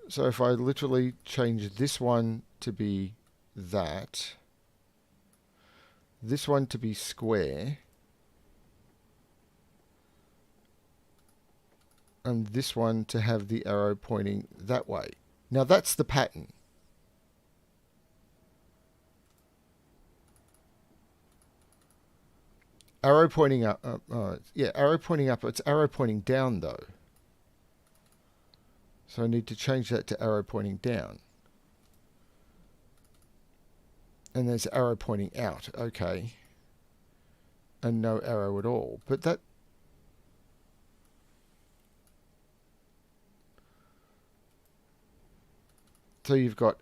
So if I literally change this one to be that, this one to be square, and this one to have the arrow pointing that way. Now that's the pattern. Arrow pointing up. Yeah, arrow pointing up. It's arrow pointing down though. So I need to change that to arrow pointing down. And there's arrow pointing out. Okay. And no arrow at all. But that... So you've got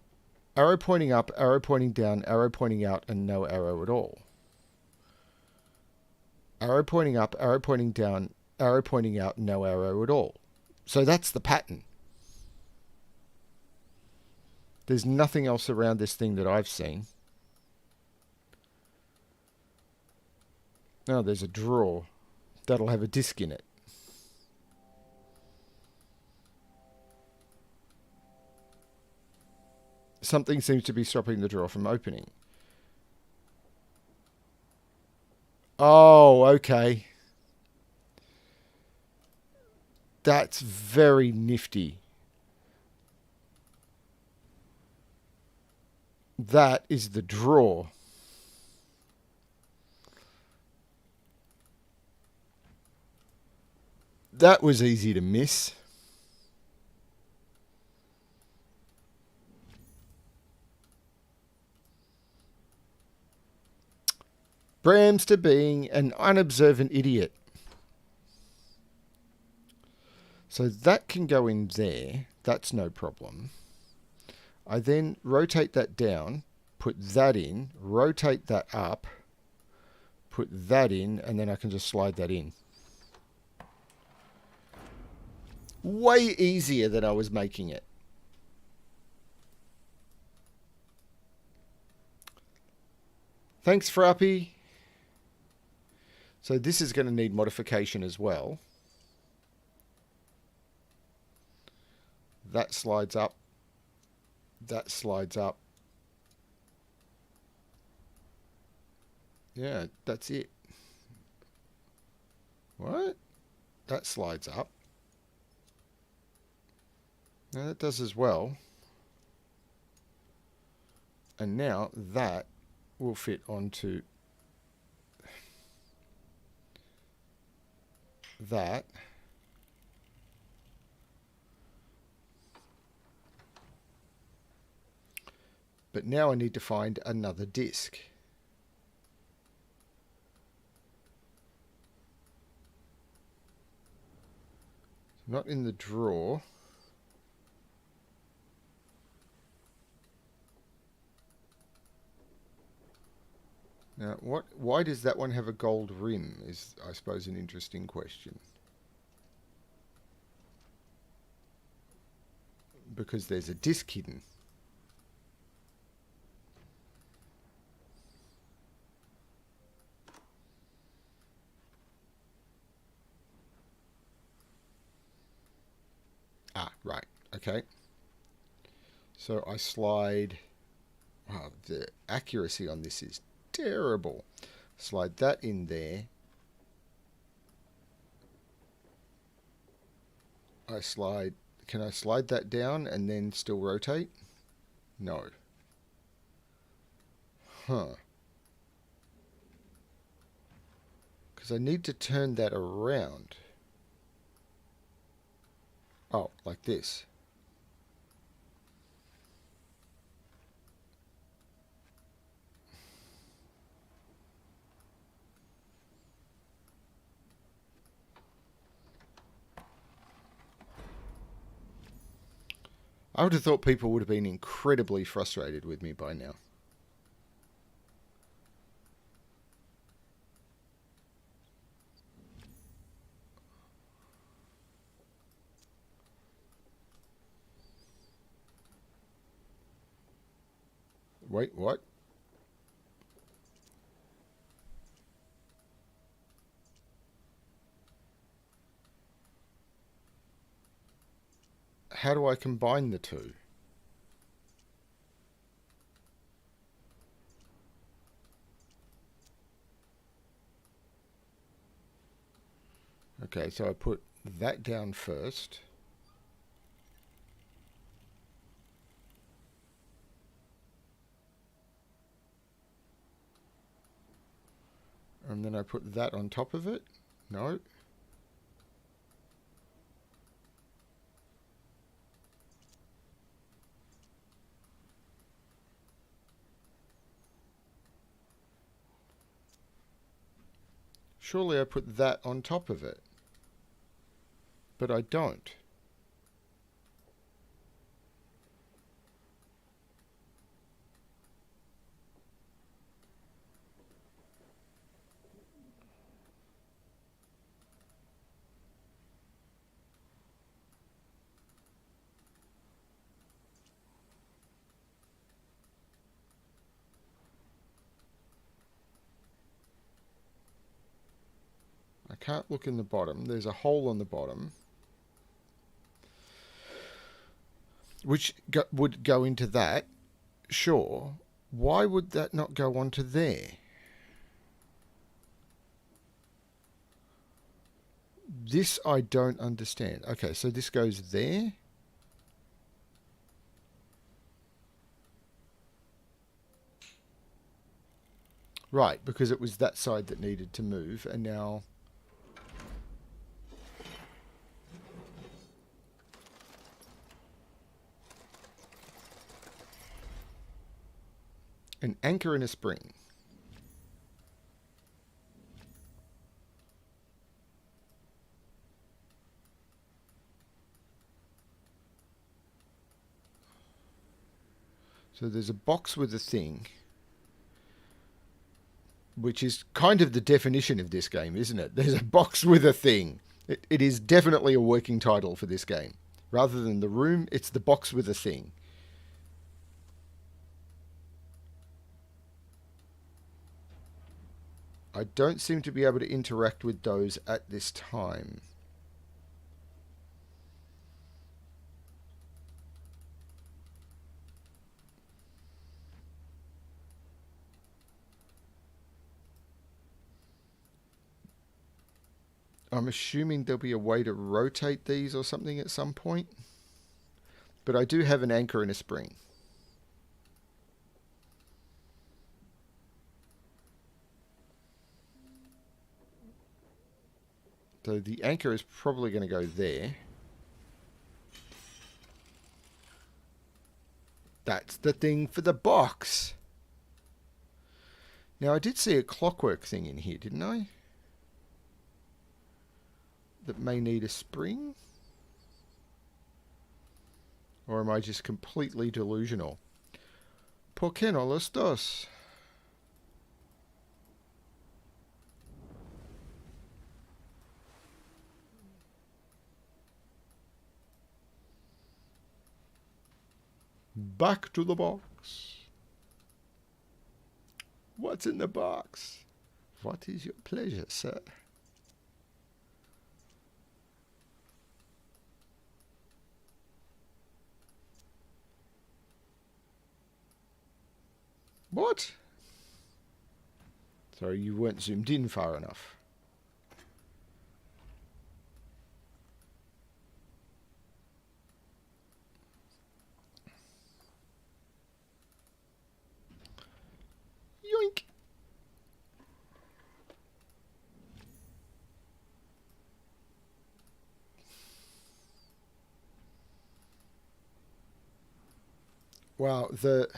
arrow pointing up, arrow pointing down, arrow pointing out, and no arrow at all. Arrow pointing up, arrow pointing down, arrow pointing out, no arrow at all. So that's the pattern. There's nothing else around this thing that I've seen. Oh, there's a drawer. That'll have a disc in it. Something seems to be stopping the drawer from opening. Oh, okay. That's very nifty. That is the drawer. That was easy to miss. BremSter being an unobservant idiot. So that can go in there. That's no problem. I then rotate that down, put that in, rotate that up, put that in, and then I can just slide that in. Way easier than I was making it. Thanks, Frappy. So this is going to need modification as well. That slides up. That slides up. Yeah, that's it. What? That slides up. Now that does as well. And now that will fit onto that. But now I need to find another disc. Not in the drawer. Now, why does that one have a gold rim is, I suppose, an interesting question. Because there's a disc hidden. Ah, right. Okay. So I slide... Wow, the accuracy on this is terrible. Slide that in there. I slide... Can I slide that down and then still rotate? No. Huh. Because I need to turn that around. Oh, like this. I would have thought people would have been incredibly frustrated with me by now. Wait, what? How do I combine the two? Okay, so I put that down first. And then I put that on top of it. No. Surely I put that on top of it. But I don't. I can't look in the bottom. There's a hole on the bottom, which would go into that. Sure. Why would that not go onto there? This I don't understand. Okay, so this goes there. Right, because it was that side that needed to move, and now... An anchor and a spring. So there's a box with a thing, which is kind of the definition of this game, isn't it? There's a box with a thing. It is definitely a working title for this game. Rather than the room, it's the box with a thing. I don't seem to be able to interact with those at this time. I'm assuming there'll be a way to rotate these or something at some point. But I do have an anchor and a spring. So the anchor is probably going to go there. That's the thing for the box. Now, I did see a clockwork thing in here, didn't I? That may need a spring? Or am I just completely delusional? ¿Por qué no los dos? Back to the box. What's in the box? What is your pleasure, sir? What? Sorry, you weren't zoomed in far enough. Yoink! Wow, the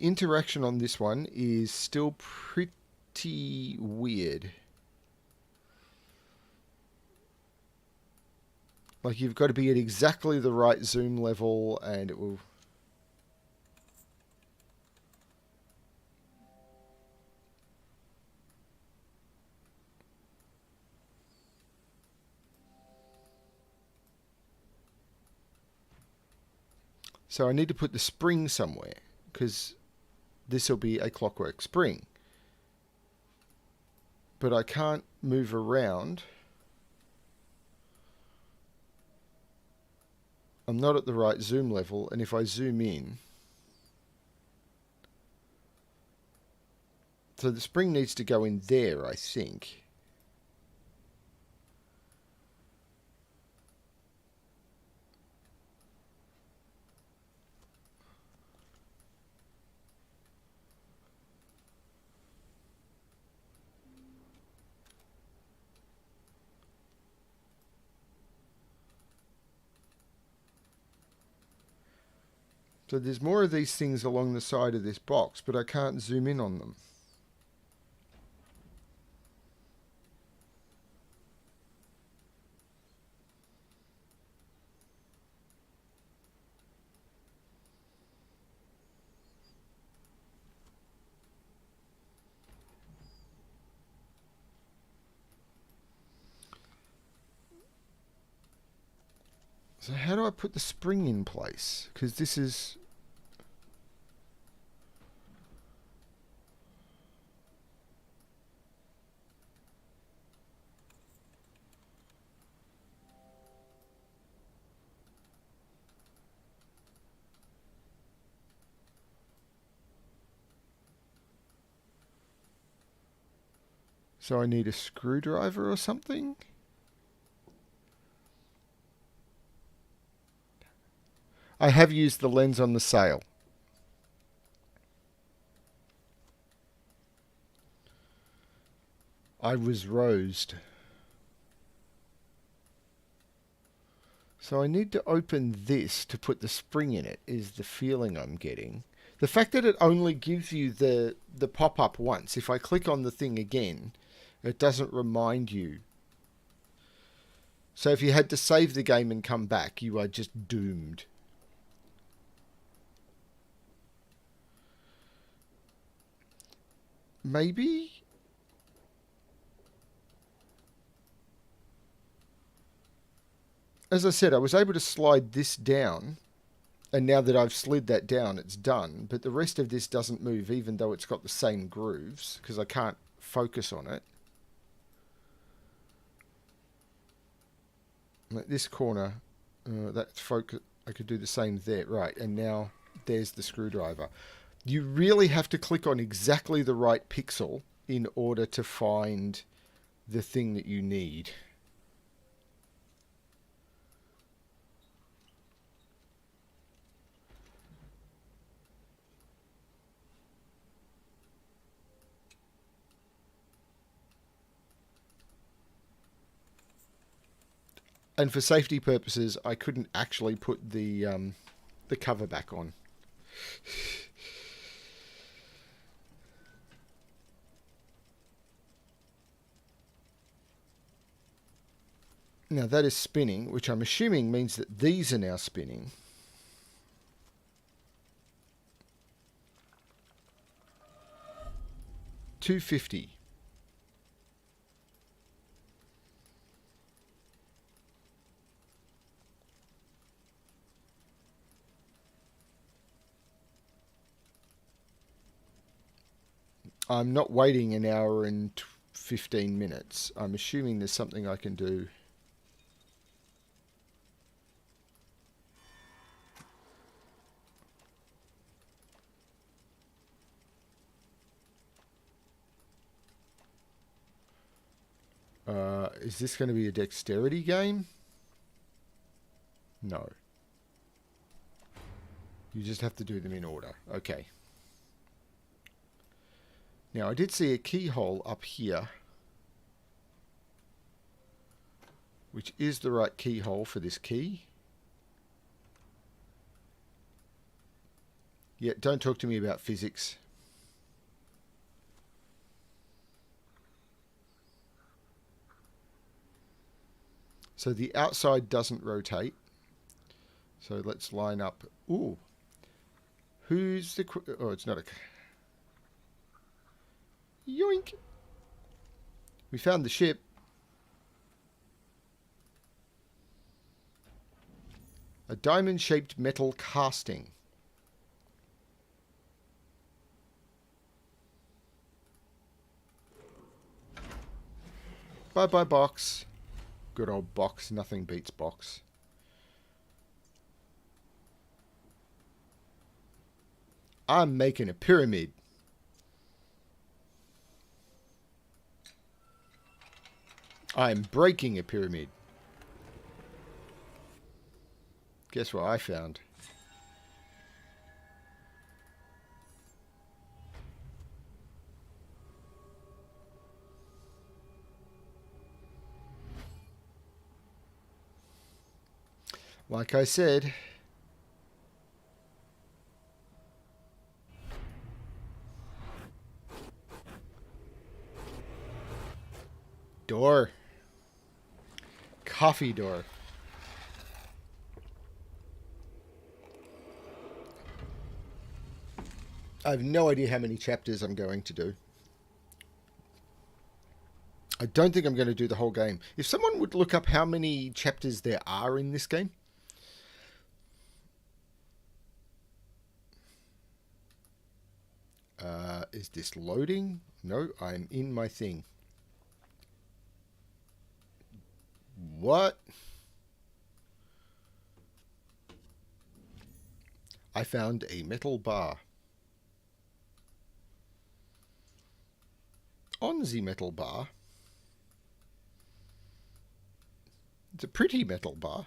interaction on this one is still pretty weird. Like, you've got to be at exactly the right zoom level, and it will... So I need to put the spring somewhere, because this will be a clockwork spring. But I can't move around. I'm not at the right zoom level, and if I zoom in... So the spring needs to go in there, I think. So there's more of these things along the side of this box, but I can't zoom in on them. So how do I put the spring in place? Because this is... So I need a screwdriver or something? I have used the lens on the sail. I was rosed. So I need to open this to put the spring in it, is the feeling I'm getting. The fact that it only gives you the pop-up once, if I click on the thing again, it doesn't remind you. So if you had to save the game and come back, you are just doomed. Maybe? As I said, I was able to slide this down, and now that I've slid that down, it's done. But the rest of this doesn't move, even though it's got the same grooves, because I can't focus on it. Like this corner, that's focus. I could do the same there, right? And now there's the screwdriver. You really have to click on exactly the right pixel in order to find the thing that you need. And for safety purposes, I couldn't actually put the cover back on. Now that is spinning, which I'm assuming means that these are now spinning. $2.50. I'm not waiting an hour and 15 minutes. I'm assuming there's something I can do. Is this going to be a dexterity game? No. You just have to do them in order. Okay. Now, I did see a keyhole up here, which is the right keyhole for this key. Yeah, don't talk to me about physics. So the outside doesn't rotate. So let's line up. Ooh. Who's the... Oh, it's not a... Yoink. We found the ship. A diamond-shaped metal casting. Bye-bye, box. Good old box. Nothing beats box. I'm making a pyramid. I'm breaking a pyramid. Guess what I found? Like I said, door. Coffee door. I have no idea how many chapters I'm going to do. I don't think I'm going to do the whole game. If someone would look up how many chapters there are in this game. Is this loading? No, I'm in my thing. What? I found a metal bar. On the metal bar. It's a pretty metal bar.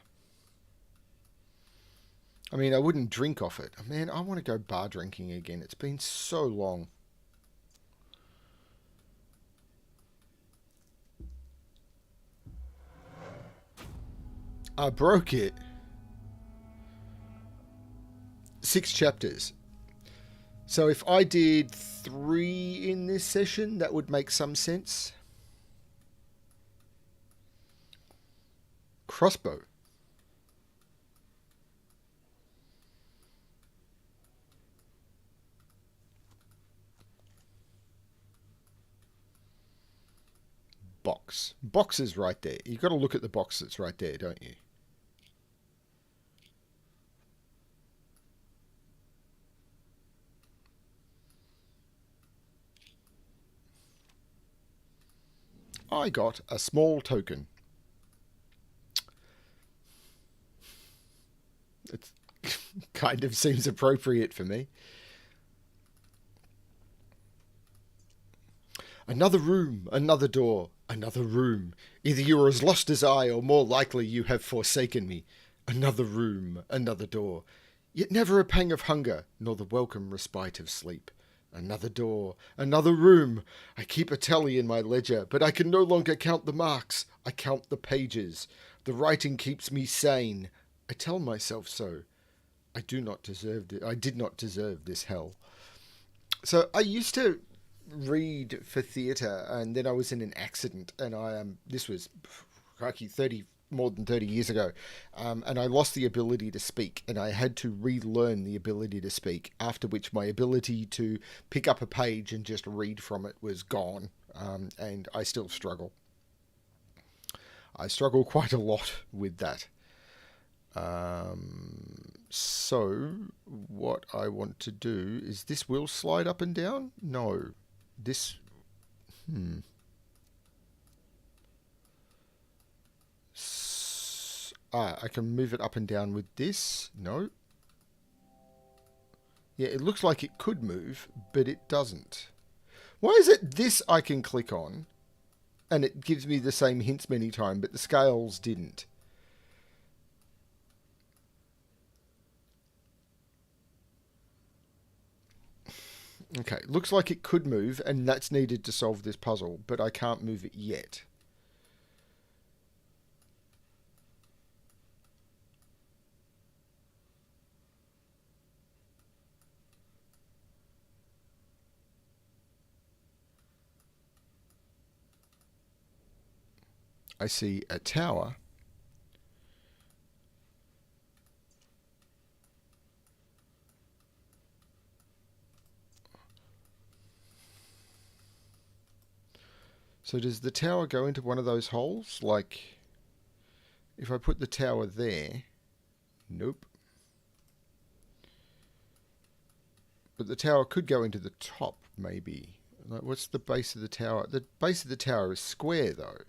I mean, I wouldn't drink off it. Man, I want to go bar drinking again. It's been so long. I broke it. 6 chapters. So if I did 3 in this session, that would make some sense. Crossbow. Box. Box is right there. You've got to look at the box that's right there, don't you? I got a small token. It kind of seems appropriate for me. Another room, another door, another room. Either you are as lost as I, or more likely you have forsaken me. Another room, another door. Yet never a pang of hunger, nor the welcome respite of sleep. Another door, another room. I keep a tally in my ledger, but I can no longer count the marks. I count the pages. The writing keeps me sane. I tell myself so. I did not deserve this hell. So I used to read for theatre, and then I was in an accident, and this was more than 30 years ago, and I lost the ability to speak, and I had to relearn the ability to speak, after which my ability to pick up a page and just read from it was gone, and I still struggle. I struggle quite a lot with that. So what I want to do is, this will slide up and down? No. This... I can move it up and down with this. No. Yeah, it looks like it could move, but it doesn't. Why is it this I can click on, and it gives me the same hints many times, but the scales didn't? Okay, looks like it could move, and that's needed to solve this puzzle, but I can't move it yet. I see a tower So does the tower go into one of those holes? Like, if I put the tower there, nope. But the tower could go into the top, maybe. Like, what's the base of the tower? The base of the tower is square, though.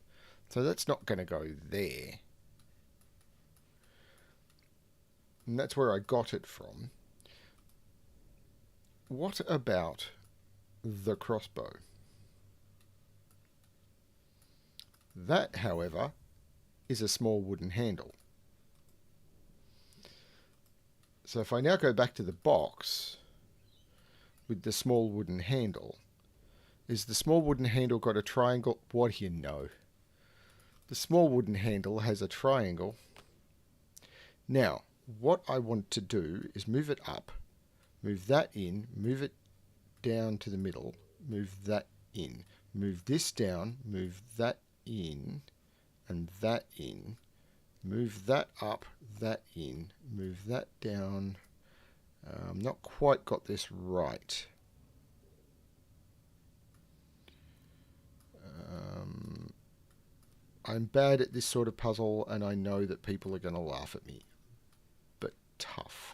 So that's not going to go there. And that's where I got it from. What about the crossbow? That, however, is a small wooden handle. So if I now go back to the box with the small wooden handle, is the small wooden handle got a triangle? What do you know? The small wooden handle has a triangle. Now, what I want to do is move it up, move that in, move it down to the middle, move that in, move this down, move that in, and that in, move that up, that in, move that down. Not quite got this right. I'm bad at this sort of puzzle, and I know that people are going to laugh at me. But tough.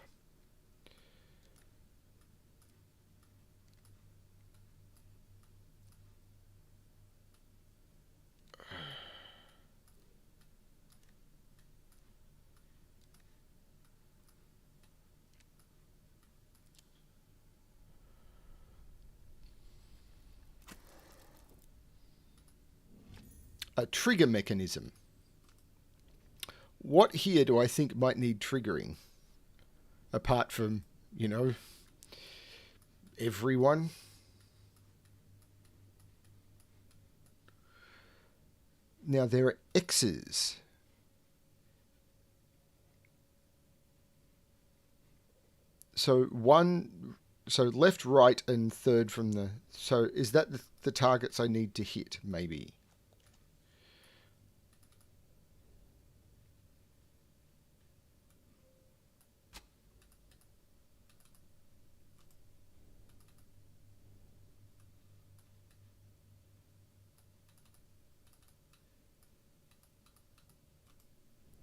A trigger mechanism. What here do I think might need triggering? Apart from, you know, everyone. Now there are X's. So left, right, and third from the... So is that the targets I need to hit, maybe?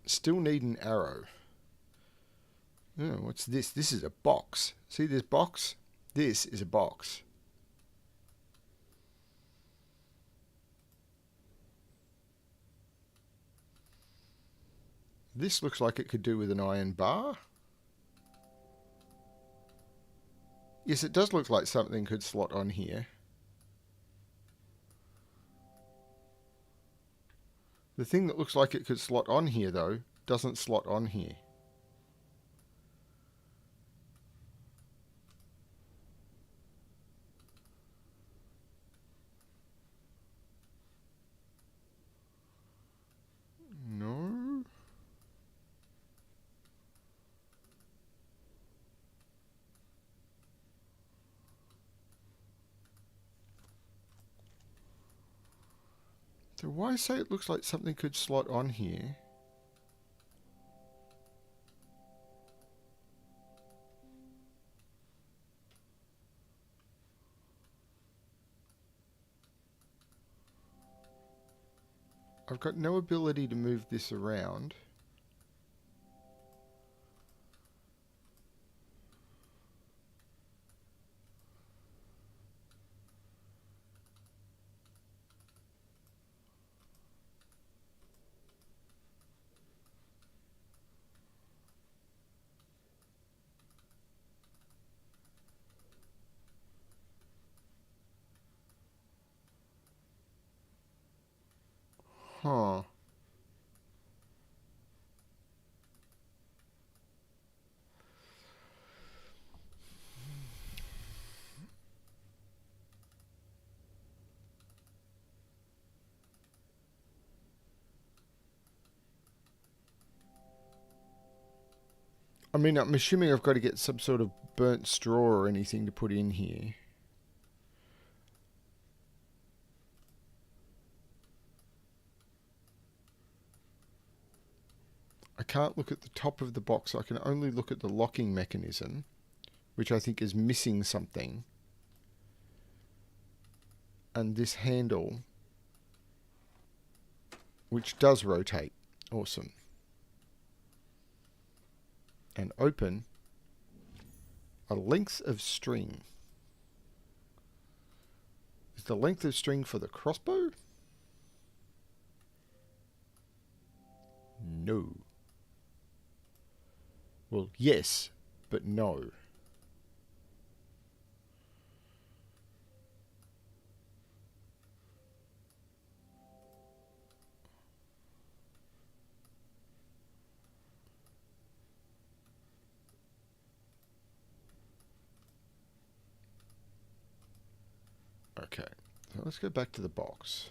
Still need an arrow. Oh, what's this? This is a box. See this box? This is a box. This looks like it could do with an iron bar. Yes, it does look like something could slot on here. The thing that looks like it could slot on here, though, doesn't slot on here. No. So why say it looks like something could slot on here? I've got no ability to move this around. Huh. I mean, I'm assuming I've got to get some sort of burnt straw or anything to put in here. I can't look at the top of the box. I can only look at the locking mechanism, which I think is missing something. And this handle which does rotate. Awesome. And open a length of string. Is the length of string for the crossbow? No. Well, yes, but no. Okay, so let's go back to the box.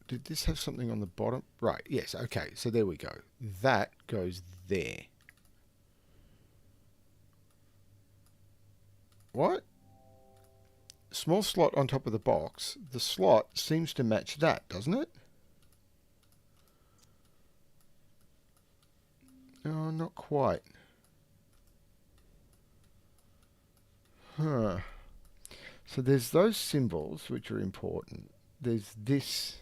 Did this have something on the bottom? Right, yes, okay, so there we go. That goes there. What? Small slot on top of the box. The slot seems to match that, doesn't it? No, not quite. Huh. So there's those symbols, which are important. There's this.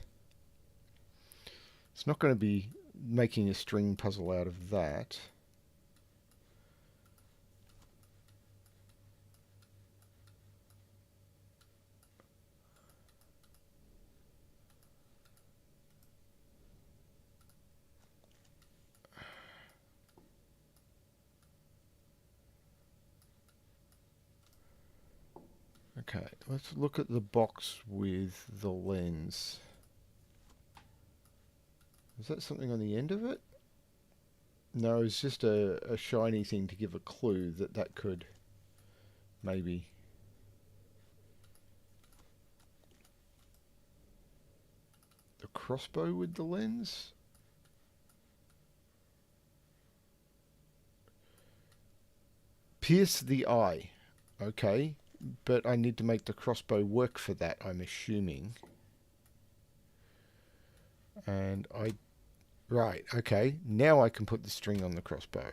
It's not going to be making a string puzzle out of that. Okay, let's look at the box with the lens. Is that something on the end of it? No, it's just a shiny thing to give a clue that that could maybe. The crossbow with the lens? Pierce the eye. Okay, but I need to make the crossbow work for that, I'm assuming. And I... Right, okay. Now I can put the string on the crossbow.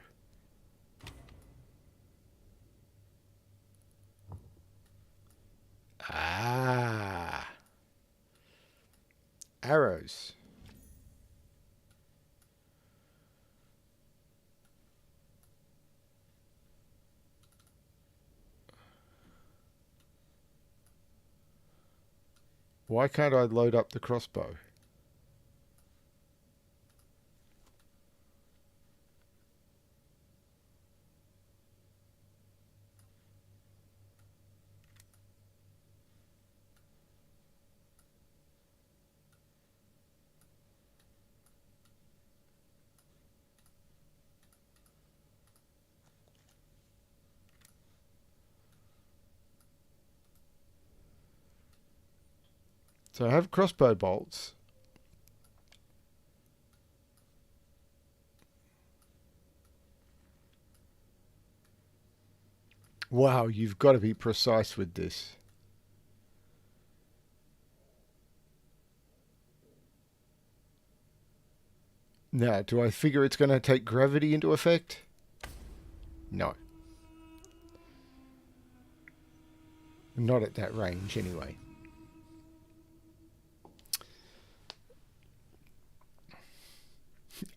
Ah. Arrows. Why can't I load up the crossbow? So I have crossbow bolts. Wow, you've got to be precise with this. Now, do I figure it's going to take gravity into effect? No. Not at that range, anyway.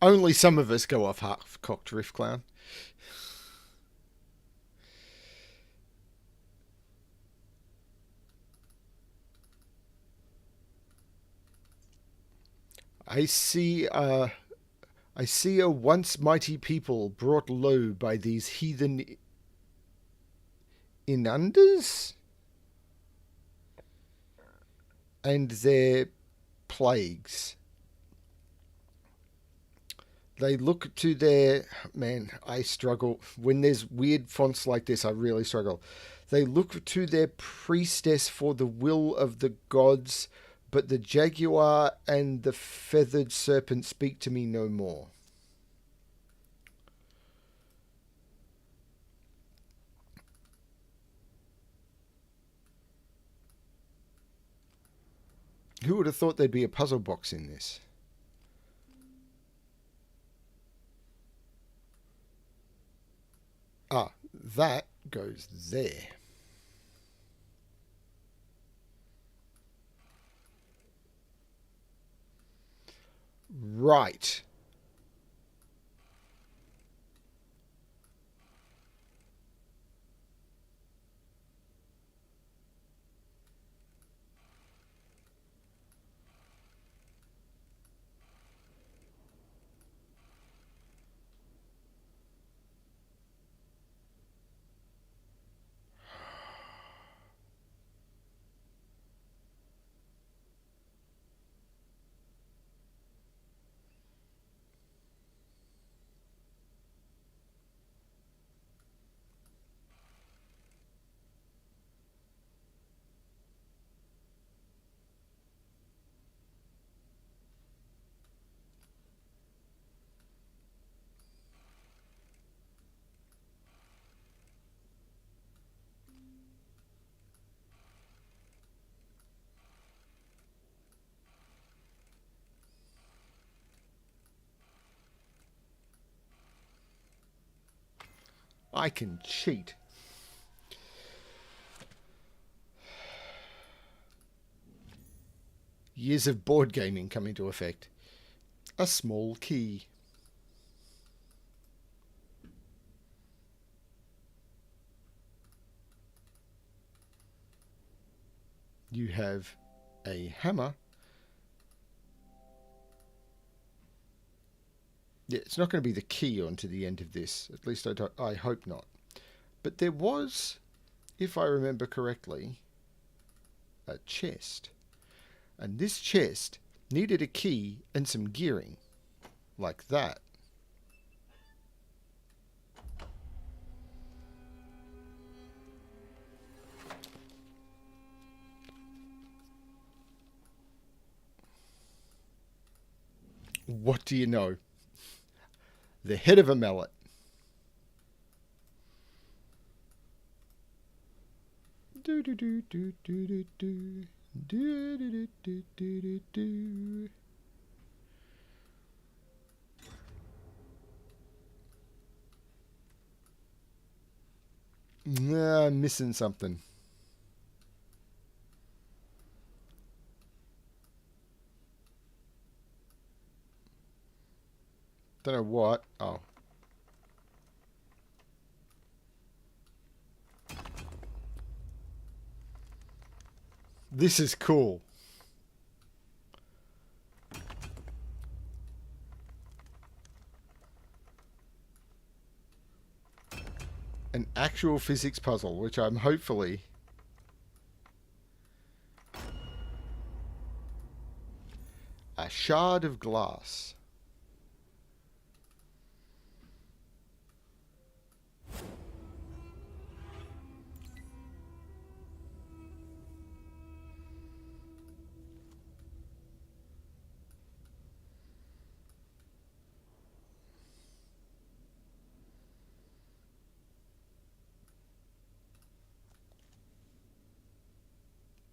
Only some of us go off half-cocked, Riff Clown. I see a once mighty people brought low by these heathen inunders and their plagues. They look to their... Man, I struggle. When there's weird fonts like this, I really struggle. They look to their priestess for the will of the gods, but the jaguar and the feathered serpent speak to me no more. Who would have thought there'd be a puzzle box in this? Ah, that goes there. Right. I can cheat. Years of board gaming come into effect. A small key. You have a hammer. Yeah, it's not going to be the key onto the end of this. At least I hope not. But there was, if I remember correctly, a chest. And this chest needed a key and some gearing. Like that. What do you know? The head of a mallet. Do do do do do do do do do do do do do. Nah, I'm missing something. Don't know what. Oh. This is cool. An actual physics puzzle, which I'm hopefully... A shard of glass.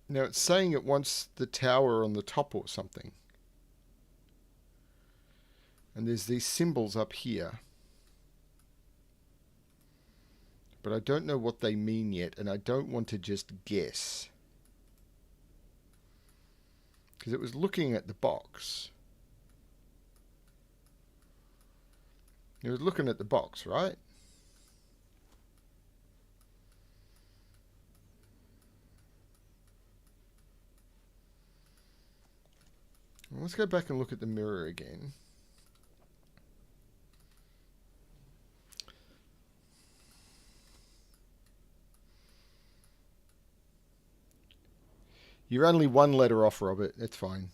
Now it's saying it wants the tower on the top or something. And there's these symbols up here. But I don't know what they mean yet, and I don't want to just guess. Because it was looking at the box. It was looking at the box, right? Well, let's go back and look at the mirror again. You're only one letter off, Robert. It's fine.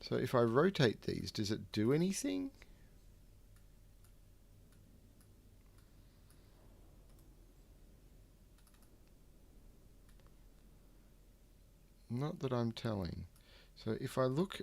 So if I rotate these, does it do anything? Not that I'm telling. So if I look...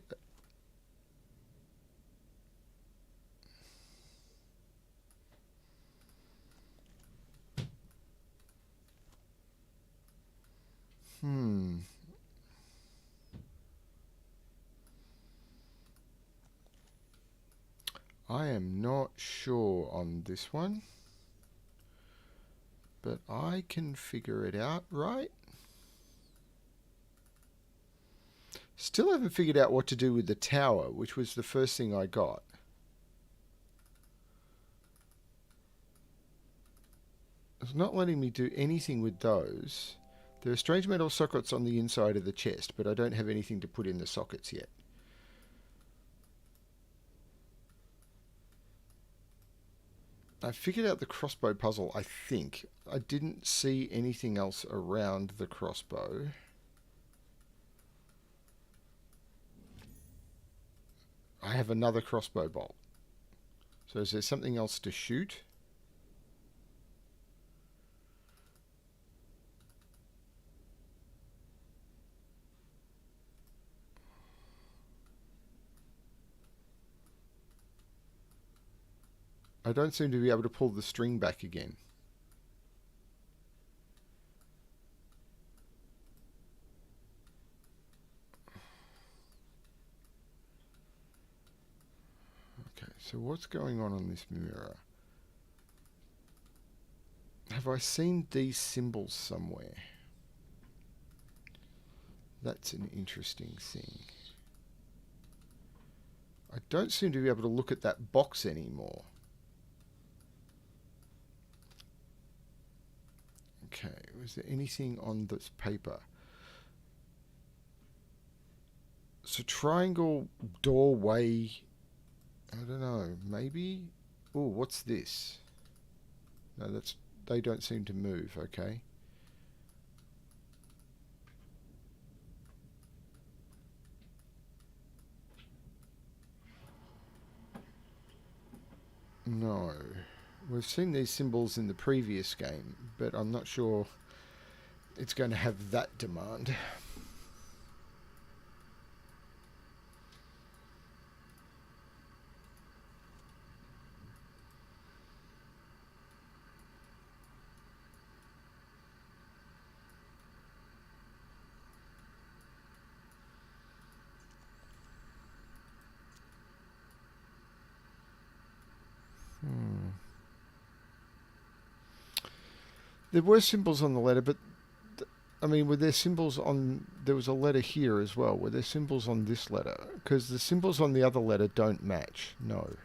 I am not sure on this one. But I can figure it out, right? Still haven't figured out what to do with the tower, which was the first thing I got. It's not letting me do anything with those. There are strange metal sockets on the inside of the chest, but I don't have anything to put in the sockets yet. I figured out the crossbow puzzle, I think. I didn't see anything else around the crossbow. I have another crossbow bolt. So is there something else to shoot? I don't seem to be able to pull the string back again. Okay, so what's going on this mirror? Have I seen these symbols somewhere? That's an interesting thing. I don't seem to be able to look at that box anymore. Okay, was there anything on this paper? So triangle, doorway, I don't know, maybe? Oh, what's this? No, that's, they don't seem to move, okay. No. We've seen these symbols in the previous game, but I'm not sure it's going to have that demand. There were symbols on the letter, but I mean, were there symbols on... There was a letter here as well. Were there symbols on this letter? Because the symbols on the other letter don't match. No.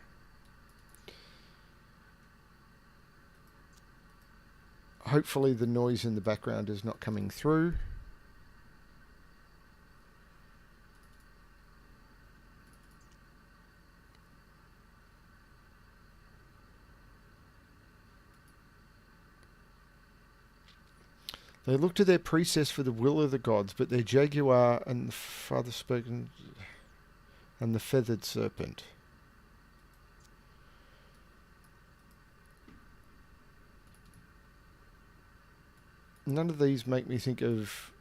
Hopefully the noise in the background is not coming through. They look to their priestess for the will of the gods, but their jaguar and the father spoken and the feathered serpent. None of these make me think of...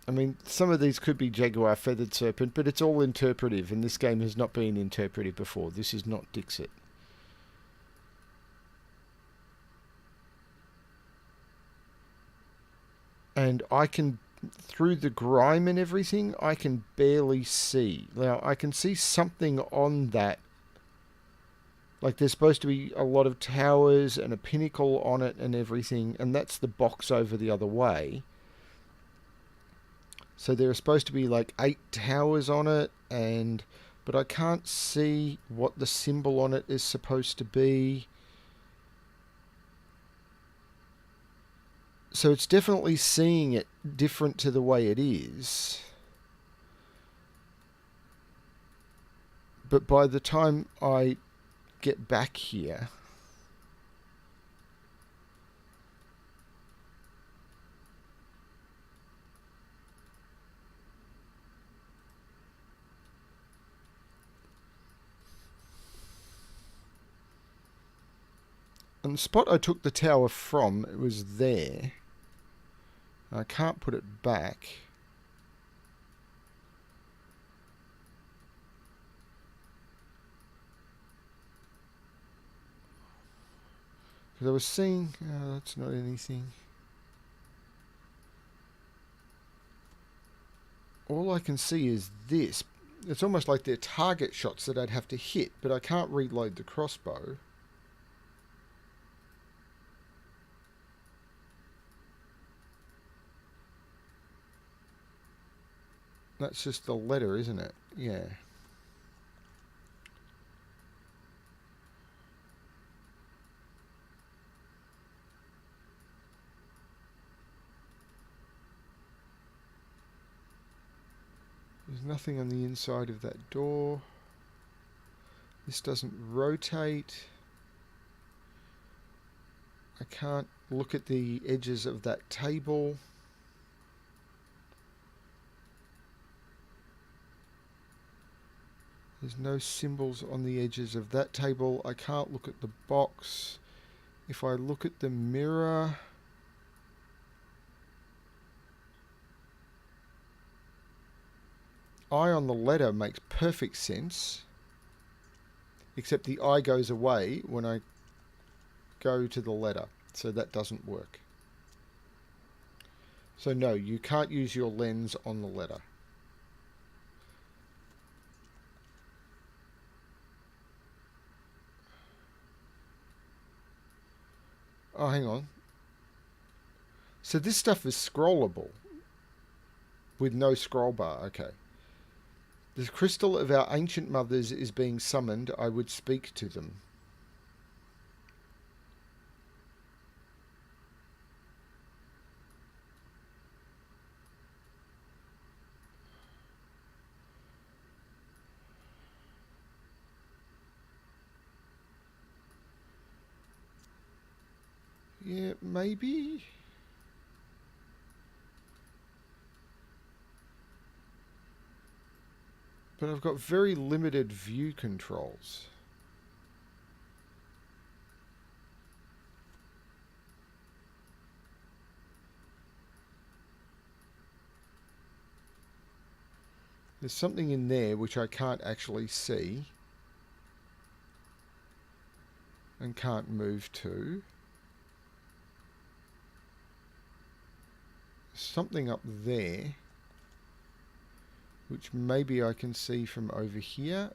I mean, some of these could be jaguar, feathered serpent, but it's all interpretive, and this game has not been interpretive before. This is not Dixit. And I can, through the grime and everything, I can barely see. Now, I can see something on that. Like, there's supposed to be a lot of towers and a pinnacle on it and everything, and that's the box over the other way. So there are supposed to be like 8 towers on it, but I can't see what the symbol on it is supposed to be. So it's definitely seeing it different to the way it is. But by the time I get back here... And the spot I took the tower from, it was there. I can't put it back. Because I was seeing... Oh, that's not anything. All I can see is this. It's almost like they're target shots that I'd have to hit, but I can't reload the crossbow. That's just the letter, isn't it? Yeah. There's nothing on the inside of that door. This doesn't rotate. I can't look at the edges of that table. There's no symbols on the edges of that table. I can't look at the box. If I look at the mirror, eye on the letter makes perfect sense, except the eye goes away when I go to the letter, so that doesn't work. So no, you can't use your lens on the letter. Oh, hang on. So this stuff is scrollable with no scroll bar. Okay. The crystal of our ancient mothers is being summoned. I would speak to them. Yeah, maybe. But I've got very limited view controls. There's something in there which I can't actually see and can't move to. Something up there which maybe I can see from over here,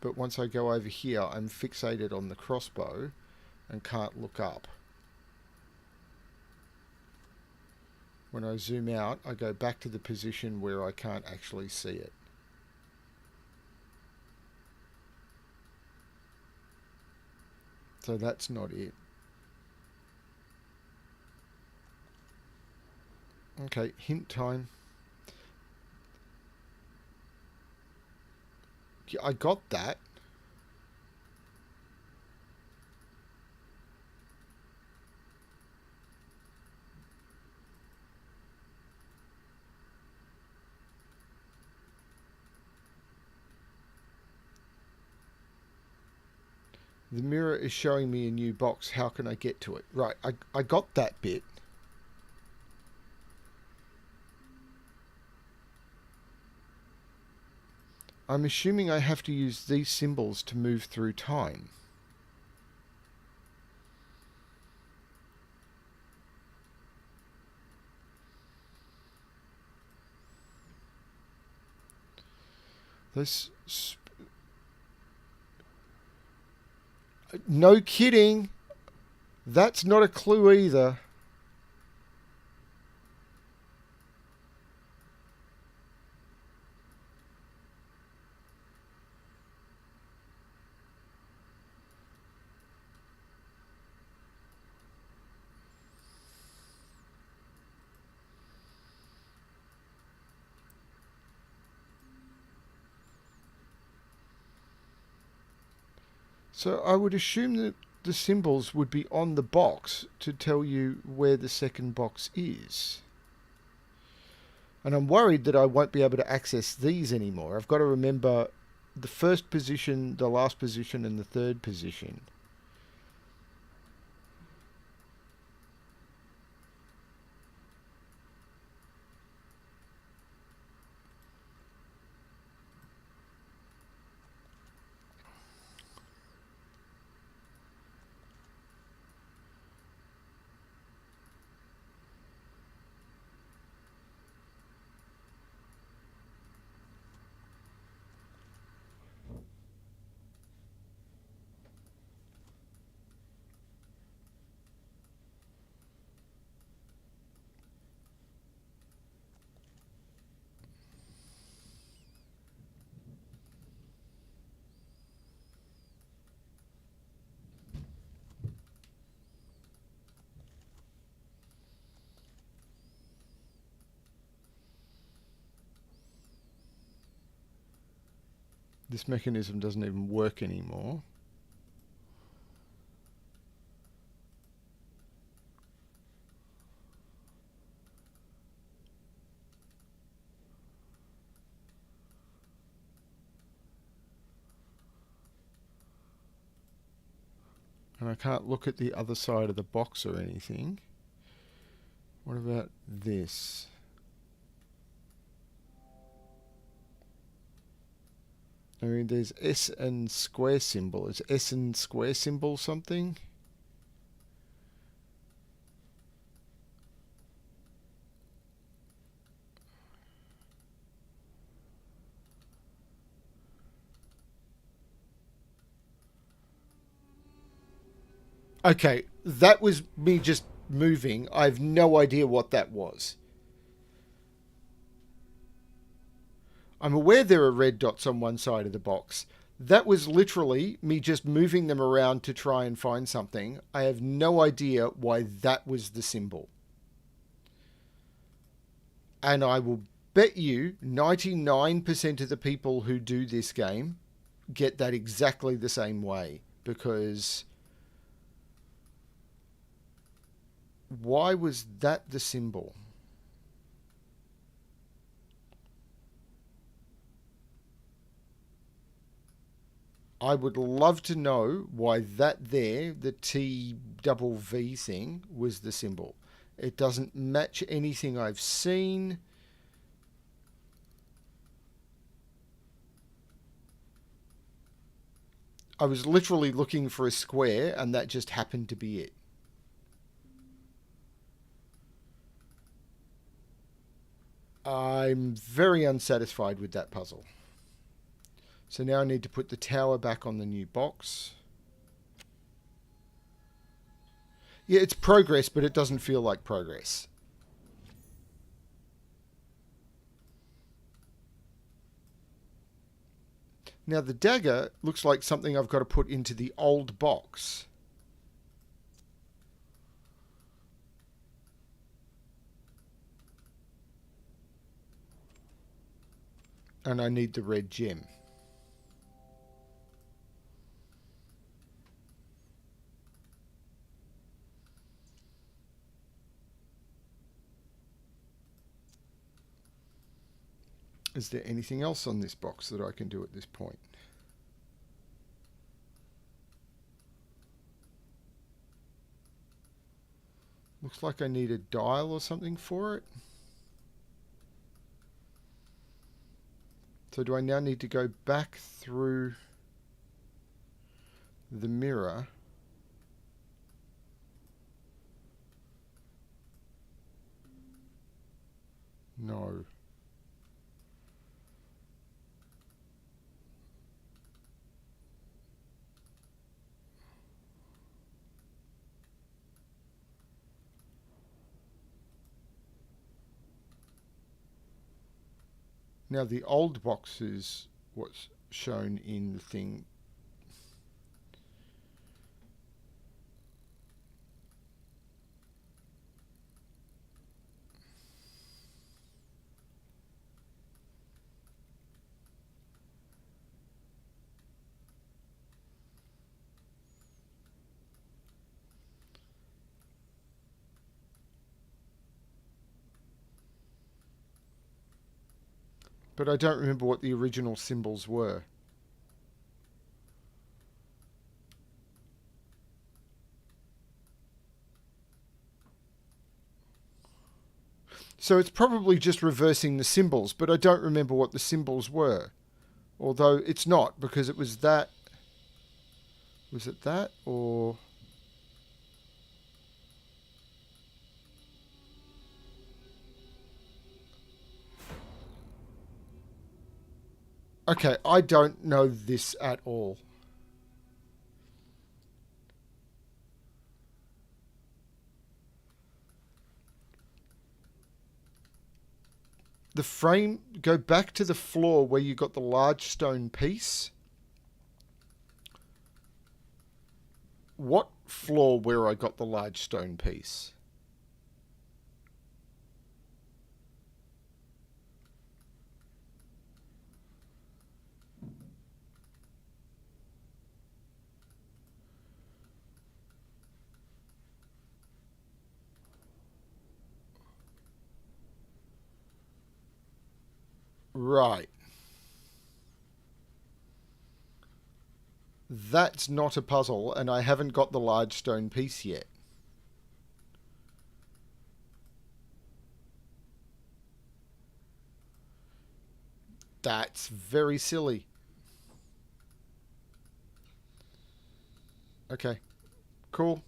but once I go over here I'm fixated on the crossbow and can't look up. When I zoom out, I go back to the position where I can't actually see it. So that's not it. Okay, hint time. Yeah, I got that. The mirror is showing me a new box. How can I get to it? Right, I got that bit. I'm assuming I have to use these symbols to move through time. Those... No kidding. That's not a clue either. So I would assume that the symbols would be on the box to tell you where the second box is. And I'm worried that I won't be able to access these anymore. I've got to remember the first position, the last position, and the third position. This mechanism doesn't even work anymore. And I can't look at the other side of the box or anything. What about this? I mean, there's S and square symbol. Is S and square symbol something? Okay, that was me just moving. I have no idea what that was. I'm aware there are red dots on one side of the box. That was literally me just moving them around to try and find something. I have no idea why that was the symbol. And I will bet you 99% of the people who do this game get that exactly the same way. Because why was that the symbol? I would love to know why that there, the T double V thing, was the symbol. It doesn't match anything I've seen. I was literally looking for a square and that just happened to be it. I'm very unsatisfied with that puzzle. So now I need to put the tower back on the new box. Yeah, it's progress, but it doesn't feel like progress. Now the dagger looks like something I've got to put into the old box. And I need the red gem. Is there anything else on this box that I can do at this point? Looks like I need a dial or something for it. So do I now need to go back through the mirror? No. Now the old box is what's shown in the thing. But I don't remember what the original symbols were. So it's probably just reversing the symbols, but I don't remember what the symbols were. Although it's not, because it was that. Was it that, or... Okay, I don't know this at all. The frame, go back to the floor where you got the large stone piece. What floor where I got the large stone piece? Right. That's not a puzzle, and I haven't got the large stone piece yet. That's very silly. Okay, cool.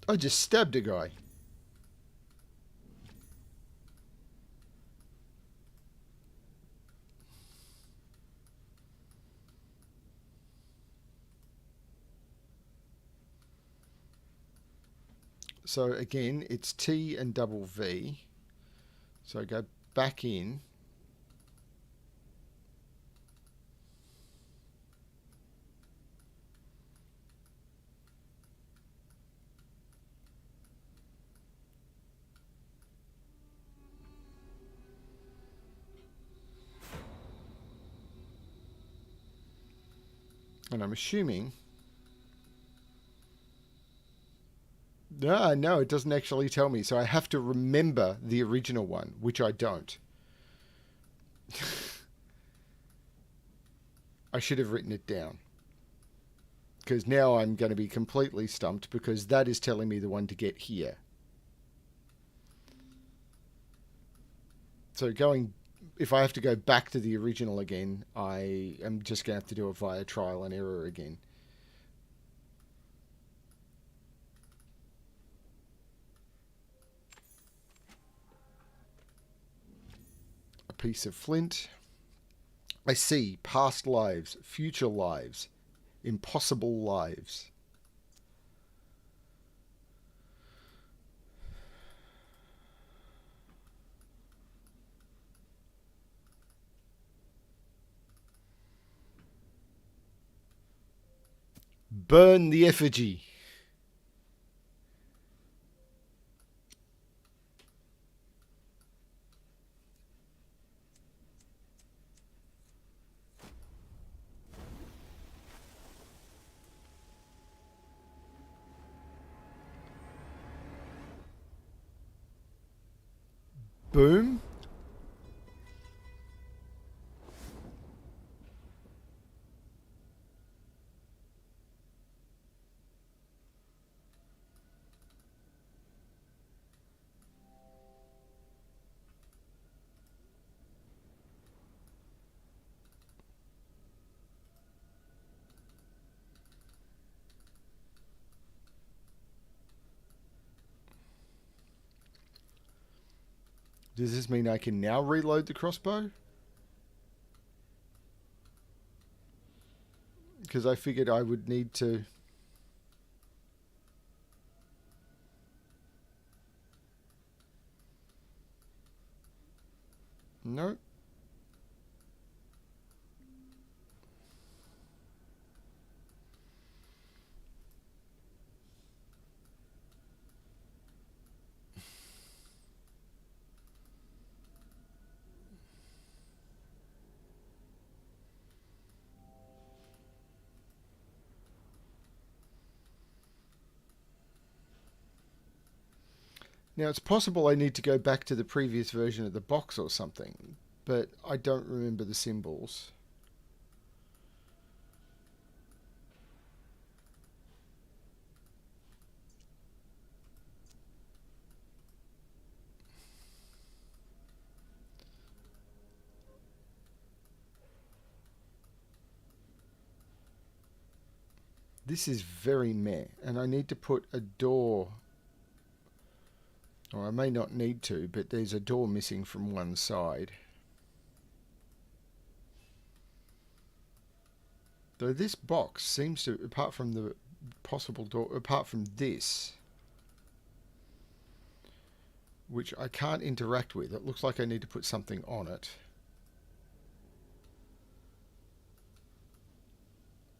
I just stabbed a guy. So again, it's T and double V. So I go back in. And I'm assuming... No, it doesn't actually tell me. So I have to remember the original one, which I don't. I should have written it down. Because now I'm going to be completely stumped because that is telling me the one to get here. So if I have to go back to the original again, I am just going to have to do it via trial and error again. A piece of flint. I see past lives, future lives, impossible lives. Burn the effigy. Boom. Does this mean I can now reload the crossbow? Because I figured I would need to... No. Now, it's possible I need to go back to the previous version of the box or something, but I don't remember the symbols. This is very meh, and I need to put a door... Or I may not need to, but there's a door missing from one side. Though this box seems to, apart from the possible door, apart from this, which I can't interact with, it looks like I need to put something on it.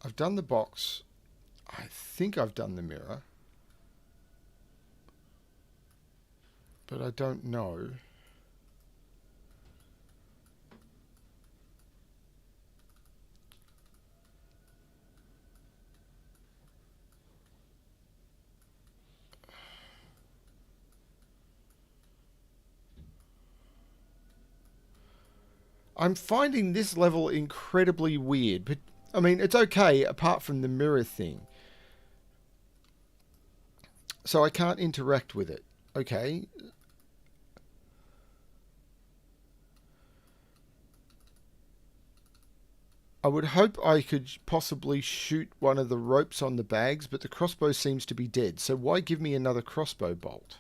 I've done the box. I think I've done the mirror. But I don't know. I'm finding this level incredibly weird, but I mean, it's okay apart from the mirror thing. So I can't interact with it. Okay. I would hope I could possibly shoot one of the ropes on the bags, but the crossbow seems to be dead. So why give me another crossbow bolt?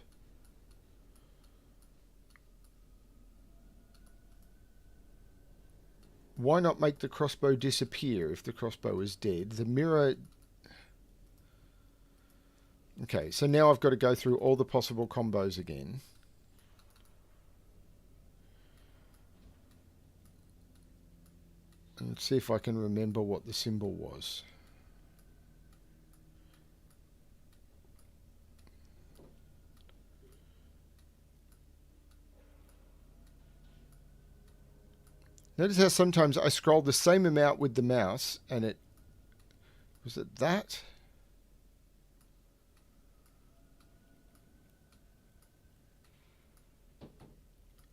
Why not make the crossbow disappear if the crossbow is dead? The mirror... Okay, so now I've got to go through all the possible combos again. And see if I can remember what the symbol was. Notice how sometimes I scroll the same amount with the mouse and it... Was it that?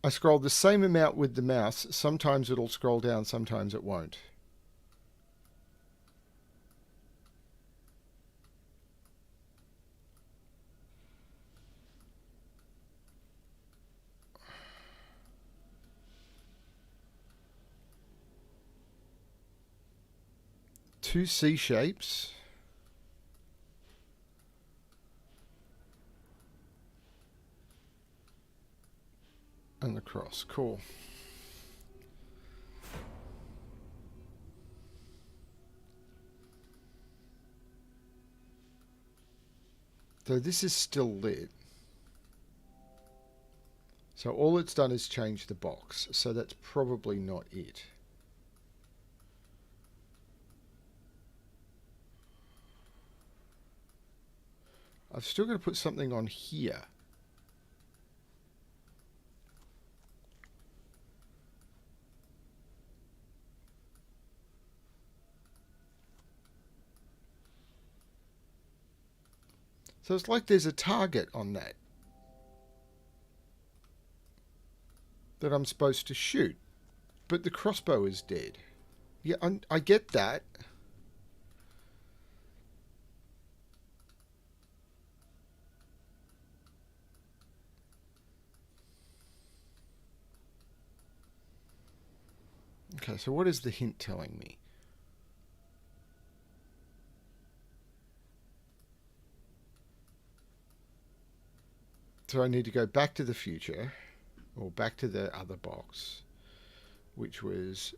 I scroll the same amount with the mouse. Sometimes it'll scroll down, sometimes it won't. Two C shapes. And the cross. Cool. So this is still lit. So all it's done is change the box. So that's probably not it. I've still got to put something on here. So it's like there's a target on that I'm supposed to shoot. But the crossbow is dead. Yeah, I get that. Okay, so what is the hint telling me? So I need to go back to the future, or back to the other box, which was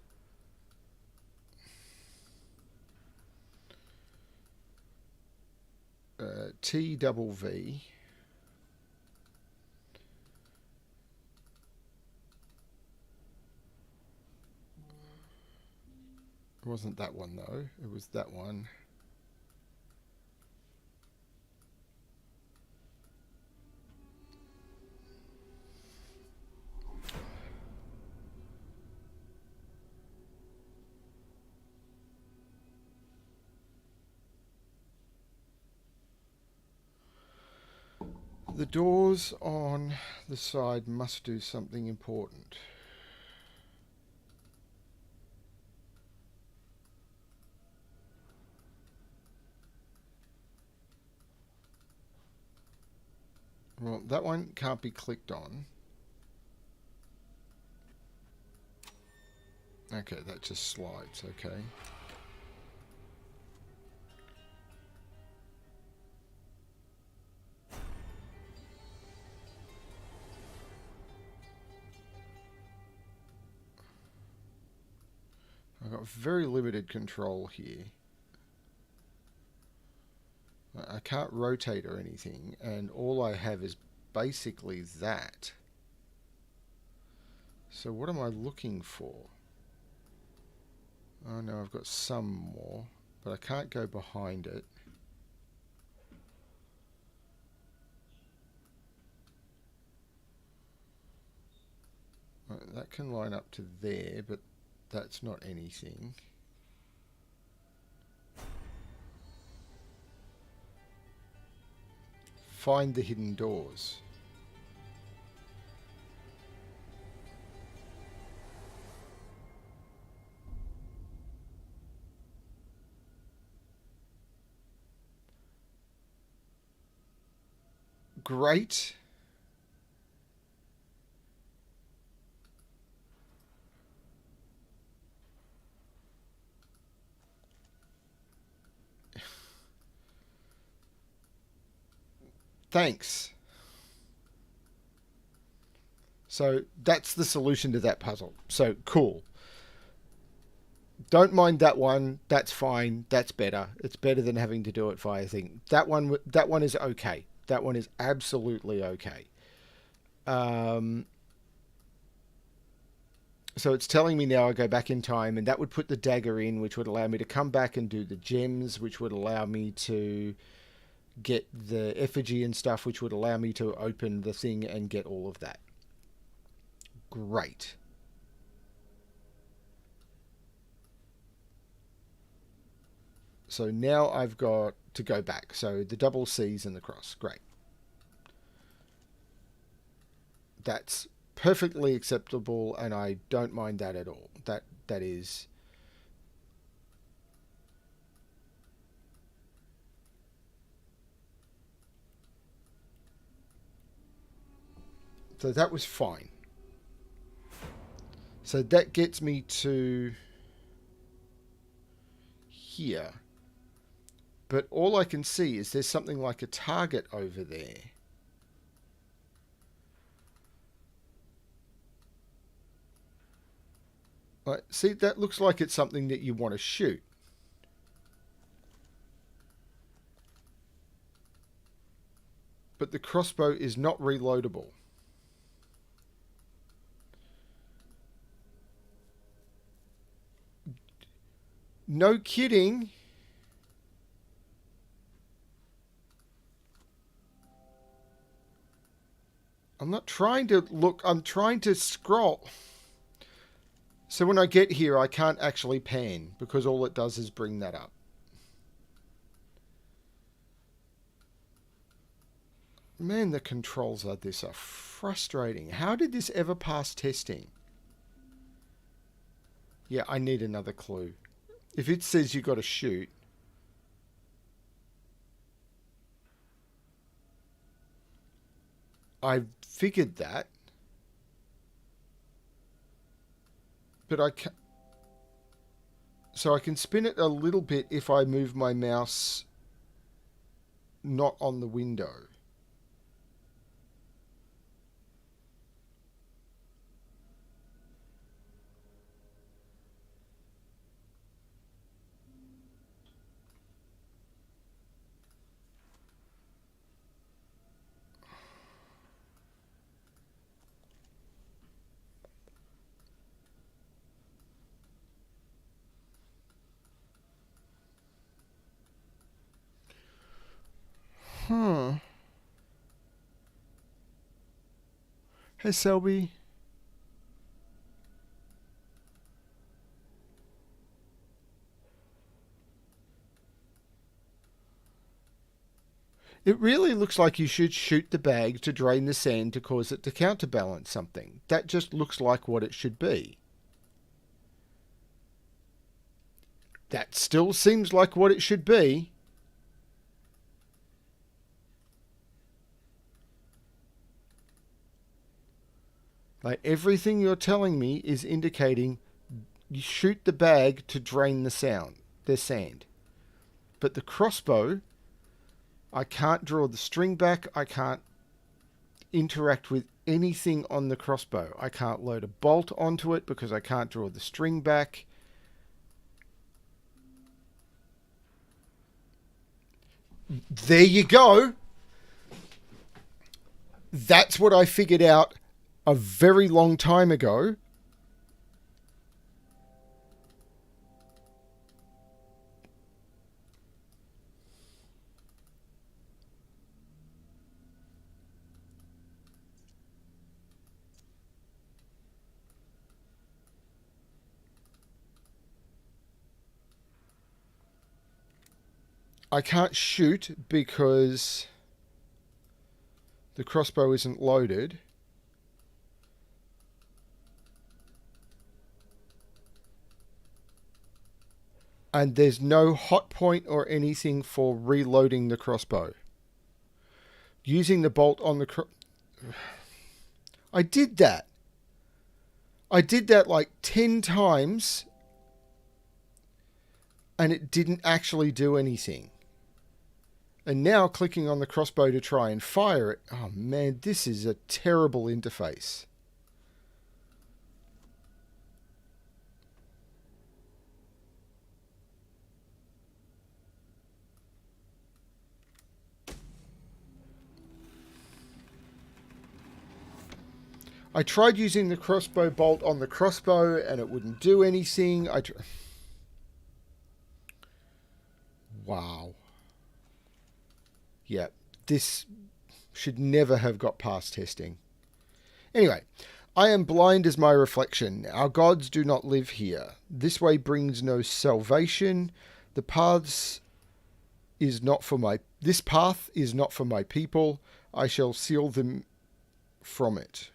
T double V. It wasn't that one though, it was that one. The doors on the side must do something important. Well, that one can't be clicked on. Okay, that just slides, okay. I've got very limited control here. I can't rotate or anything, and all I have is basically that. So what am I looking for? Oh no, I've got some more, but I can't go behind it. That can line up to there, but that's not anything. Find the hidden doors. great. Thanks. So that's the solution to that puzzle. So cool. Don't mind that one. That's fine. That's better. It's better than having to do it via thing. That one is okay. That one is absolutely okay. Um, so it's telling me now I go back in time, and that would put the dagger in, which would allow me to come back and do the gems, which would allow me to get the effigy and stuff, which would allow me to open the thing and get all of that. Great. So now I've got to go back. So the double C's and the cross. Great. That's perfectly acceptable, and I don't mind that at all. That is. So that was fine. So that gets me to here. But all I can see is there's something like a target over there. Right, see, that looks like it's something that you want to shoot. But the crossbow is not reloadable. No kidding. I'm not trying to look. I'm trying to scroll. So when I get here, I can't actually pan because all it does is bring that up. Man, the controls of this are frustrating. How did this ever pass testing? Yeah, I need another clue. If it says you got to shoot, I figured that, but I can. So I can spin it a little bit if I move my mouse not on the window. Huh. Hey, Selby. It really looks like you should shoot the bag to drain the sand to cause it to counterbalance something. That just looks like what it should be. That still seems like what it should be. Like everything you're telling me is indicating you shoot the bag to drain the sand. But the crossbow, I can't draw the string back. I can't interact with anything on the crossbow. I can't load a bolt onto it because I can't draw the string back. There you go. That's what I figured out a very long time ago. I can't shoot because the crossbow isn't loaded. And there's no hot point or anything for reloading the crossbow. Using the bolt on the... I did that. I did that like 10 times and it didn't actually do anything. And now clicking on the crossbow to try and fire it. Oh man, this is a terrible interface. I tried using the crossbow bolt on the crossbow and it wouldn't do anything. Wow. Yeah, this should never have got past testing. Anyway, I am blind as my reflection. Our gods do not live here. This way brings no salvation. The paths is not for my... This path is not for my people. I shall seal them from it.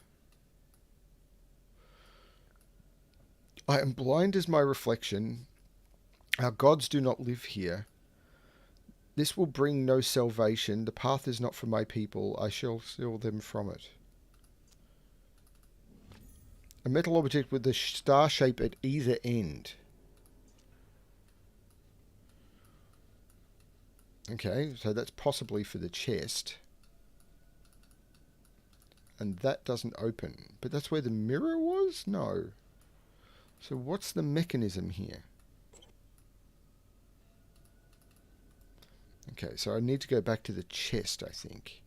I am blind as my reflection. Our gods do not live here. This will bring no salvation. The path is not for my people. I shall seal them from it. A metal object with a star shape at either end. Okay, so that's possibly for the chest. And that doesn't open. But that's where the mirror was? No. So what's the mechanism here? Okay, so I need to go back to the chest, I think.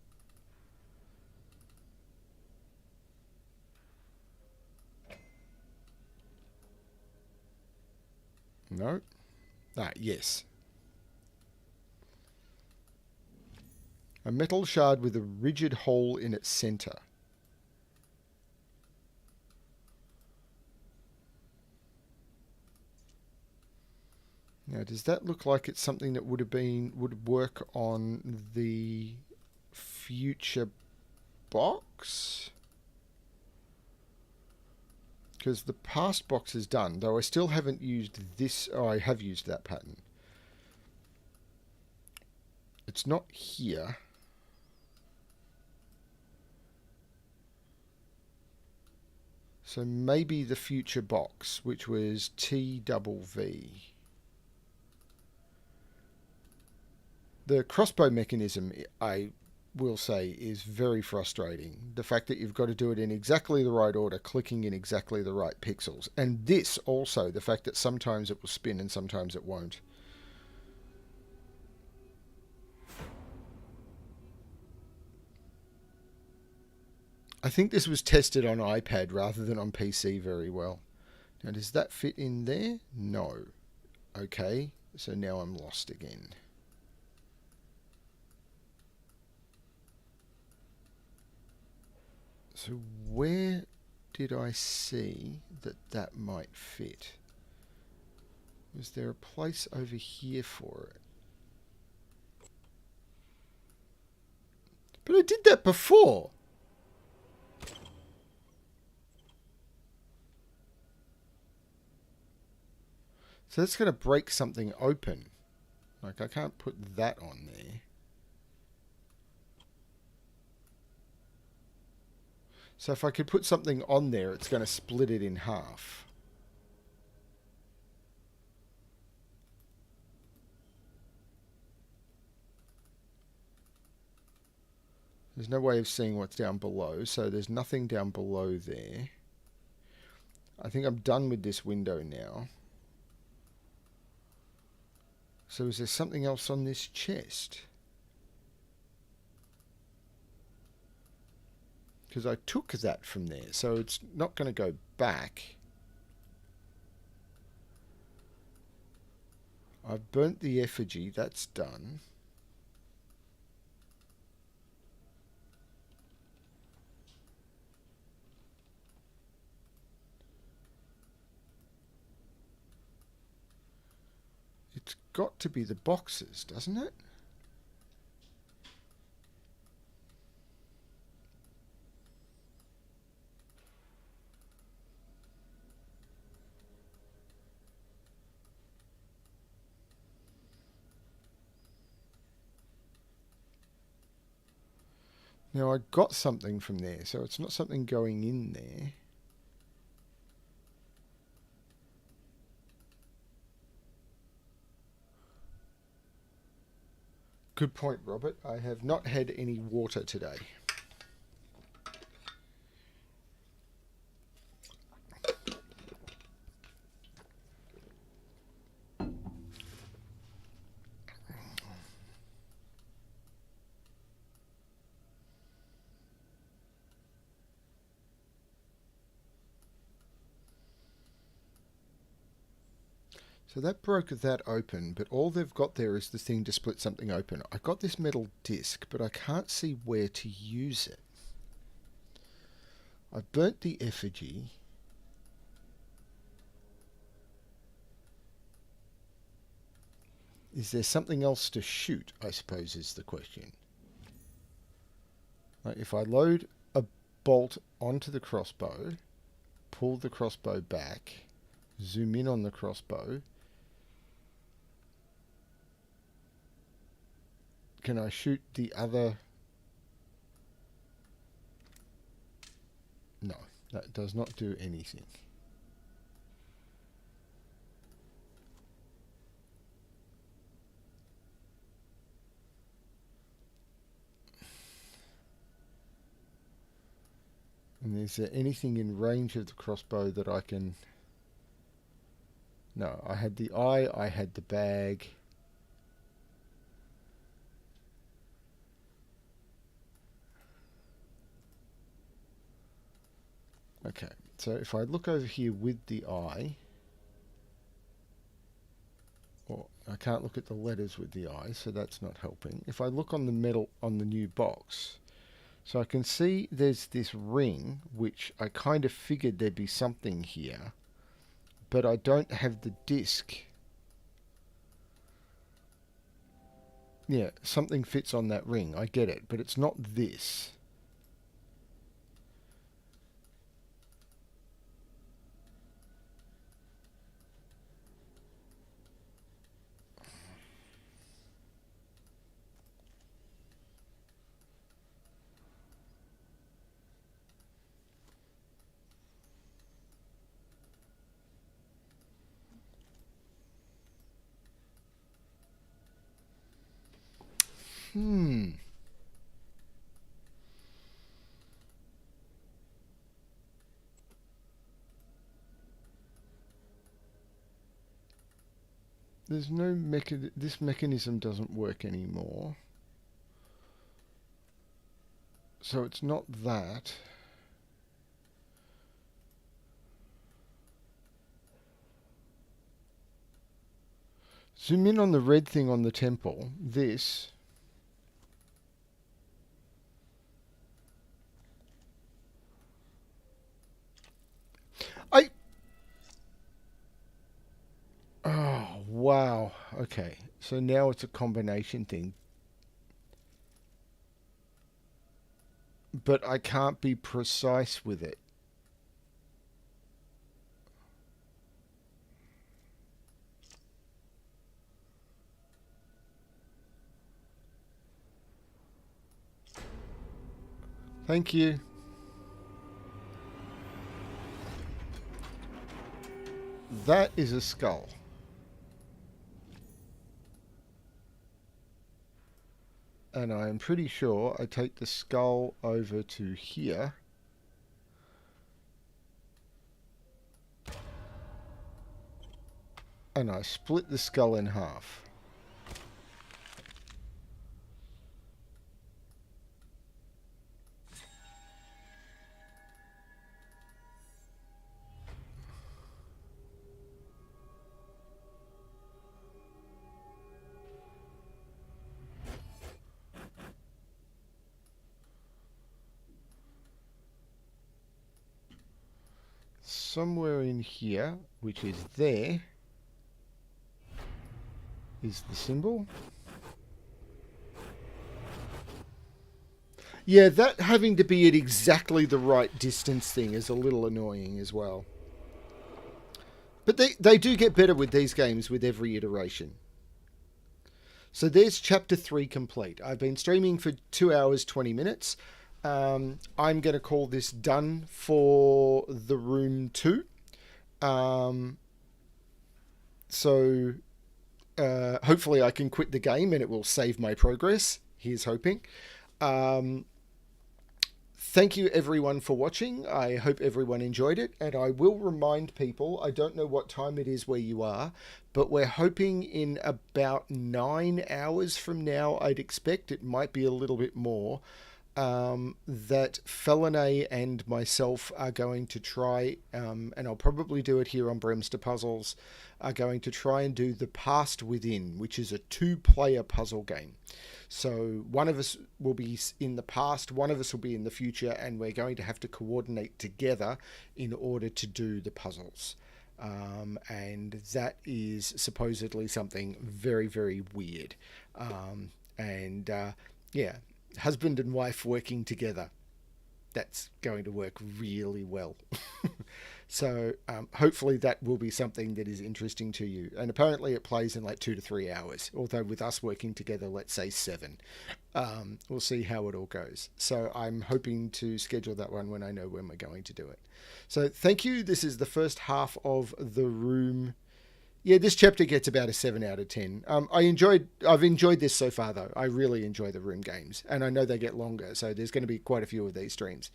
No? Ah, yes. A metal shard with a rigid hole in its center. Now, does that look like it's something that would work on the future box? Because the past box is done, though I still haven't used this. Oh, I have used that pattern. It's not here. So maybe the future box, which was TVV. The crossbow mechanism, I will say, is very frustrating. The fact that you've got to do it in exactly the right order, clicking in exactly the right pixels. And this also, the fact that sometimes it will spin and sometimes it won't. I think this was tested on iPad rather than on PC very well. Now, does that fit in there? No. Okay, so now I'm lost again. So where did I see that that might fit? Was there a place over here for it? But I did that before. So that's going to break something open. Like, I can't put that on there. So if I could put something on there, it's going to split it in half. There's no way of seeing what's down below, so there's nothing down below there. I think I'm done with this window now. So is there something else on this chest? Because I took that from there, so it's not going to go back. I've burnt the effigy, that's done. It's got to be the boxes, doesn't it? Now I got something from there, so it's not something going in there. Good point, Robert. I have not had any water today. So that broke that open, but all they've got there is the thing to split something open. I got this metal disc, but I can't see where to use it. I've burnt the effigy. Is there something else to shoot, I suppose, is the question. Like if I load a bolt onto the crossbow, pull the crossbow back, zoom in on the crossbow, can I shoot the other? No, that does not do anything. And is there anything in range of the crossbow that I can... No, I had the eye, I had the bag. Okay, so if I look over here with the eye, or I can't look at the letters with the eye, so that's not helping. If I look on the metal on the new box, so I can see there's this ring, which I kind of figured there'd be something here, but I don't have the disc. Yeah, something fits on that ring, I get it, but it's not this. There's no this mechanism doesn't work anymore. So it's not that. Zoom in on the red thing on the temple. This. Oh, wow. Okay. So now it's a combination thing. But I can't be precise with it. Thank you. That is a skull. And I am pretty sure I take the skull over to here. And I split the skull in half. Somewhere in here, which is there, is the symbol. Yeah, that having to be at exactly the right distance thing is a little annoying as well. But they do get better with these games with every iteration. So there's chapter 3 complete. I've been streaming for 2 hours, 20 minutes. I'm going to call this done for the room 2. Um, so hopefully I can quit the game and it will save my progress. Here's hoping. Um, Thank you everyone for watching. I hope everyone enjoyed it, and I will remind people, I don't know what time it is where you are, but we're hoping in about 9 hours from now, I'd expect, it might be a little bit more, that Felinae and myself are going to try, and I'll probably do it here on BremSter Puzzles, are going to try and do The Past Within, which is a 2-player puzzle game. So one of us will be in the past, one of us will be in the future, and we're going to have to coordinate together in order to do the puzzles. And that is supposedly something very, very weird. Yeah, husband and wife working together. That's going to work really well. So hopefully that will be something that is interesting to you. And apparently it plays in like 2 to 3 hours, although with us working together, let's say 7. We'll see how it all goes. So I'm hoping to schedule that one when I know when we're going to do it. So thank you. This is the first half of the room. Yeah, this chapter gets about a 7 out of 10. I've enjoyed this so far, though. I really enjoy the room games, and I know they get longer, so there's going to be quite a few of these streams.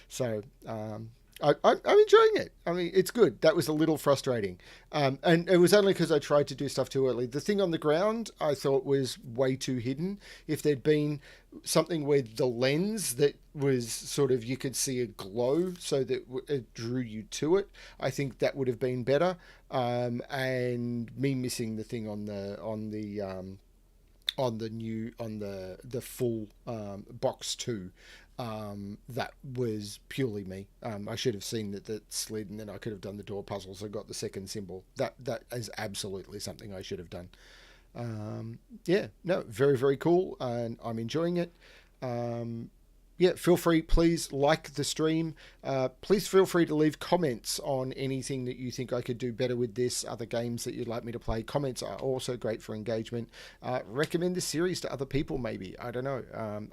So I'm enjoying it. I mean, it's good. That was a little frustrating, and it was only because I tried to do stuff too early. The thing on the ground I thought was way too hidden. If there'd been something with the lens that was sort of, you could see a glow so that it drew you to it, I think that would have been better. And me missing the thing on the full box 2, that was purely me. I should have seen that slid, and then I could have done the door puzzles and got the second symbol. That is absolutely something I should have done. Yeah, no, very, very cool, and I'm enjoying it. Yeah, feel free, please like the stream. Please feel free to leave comments on anything that you think I could do better with this, other games that you'd like me to play. Comments are also great for engagement. Recommend the series to other people, maybe. I don't know,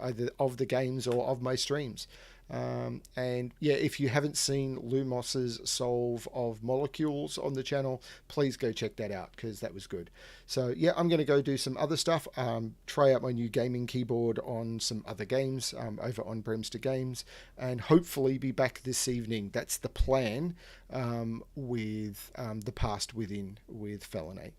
either of the games or of my streams. And yeah, if you haven't seen Lumos's Solve of Molecules on the channel, please go check that out, because that was good. So yeah, I'm going to go do some other stuff, try out my new gaming keyboard on some other games over on BremSter Games, and hopefully be back this evening. That's the plan, with The Past Within with Felinae.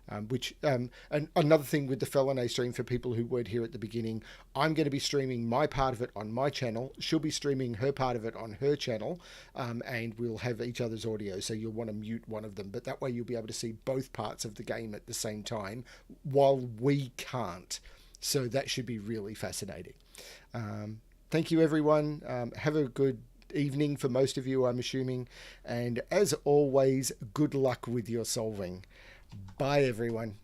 And another thing with the Felinae stream, for people who weren't here at the beginning, I'm going to be streaming my part of it on my channel. She'll be streaming her part of it on her channel, and we'll have each other's audio, so you'll want to mute one of them, but that way you'll be able to see both parts of the game at the same time, while we can't. So that should be really fascinating. Thank you, everyone. Have a good evening for most of you, I'm assuming, and as always, good luck with your solving. Bye, everyone.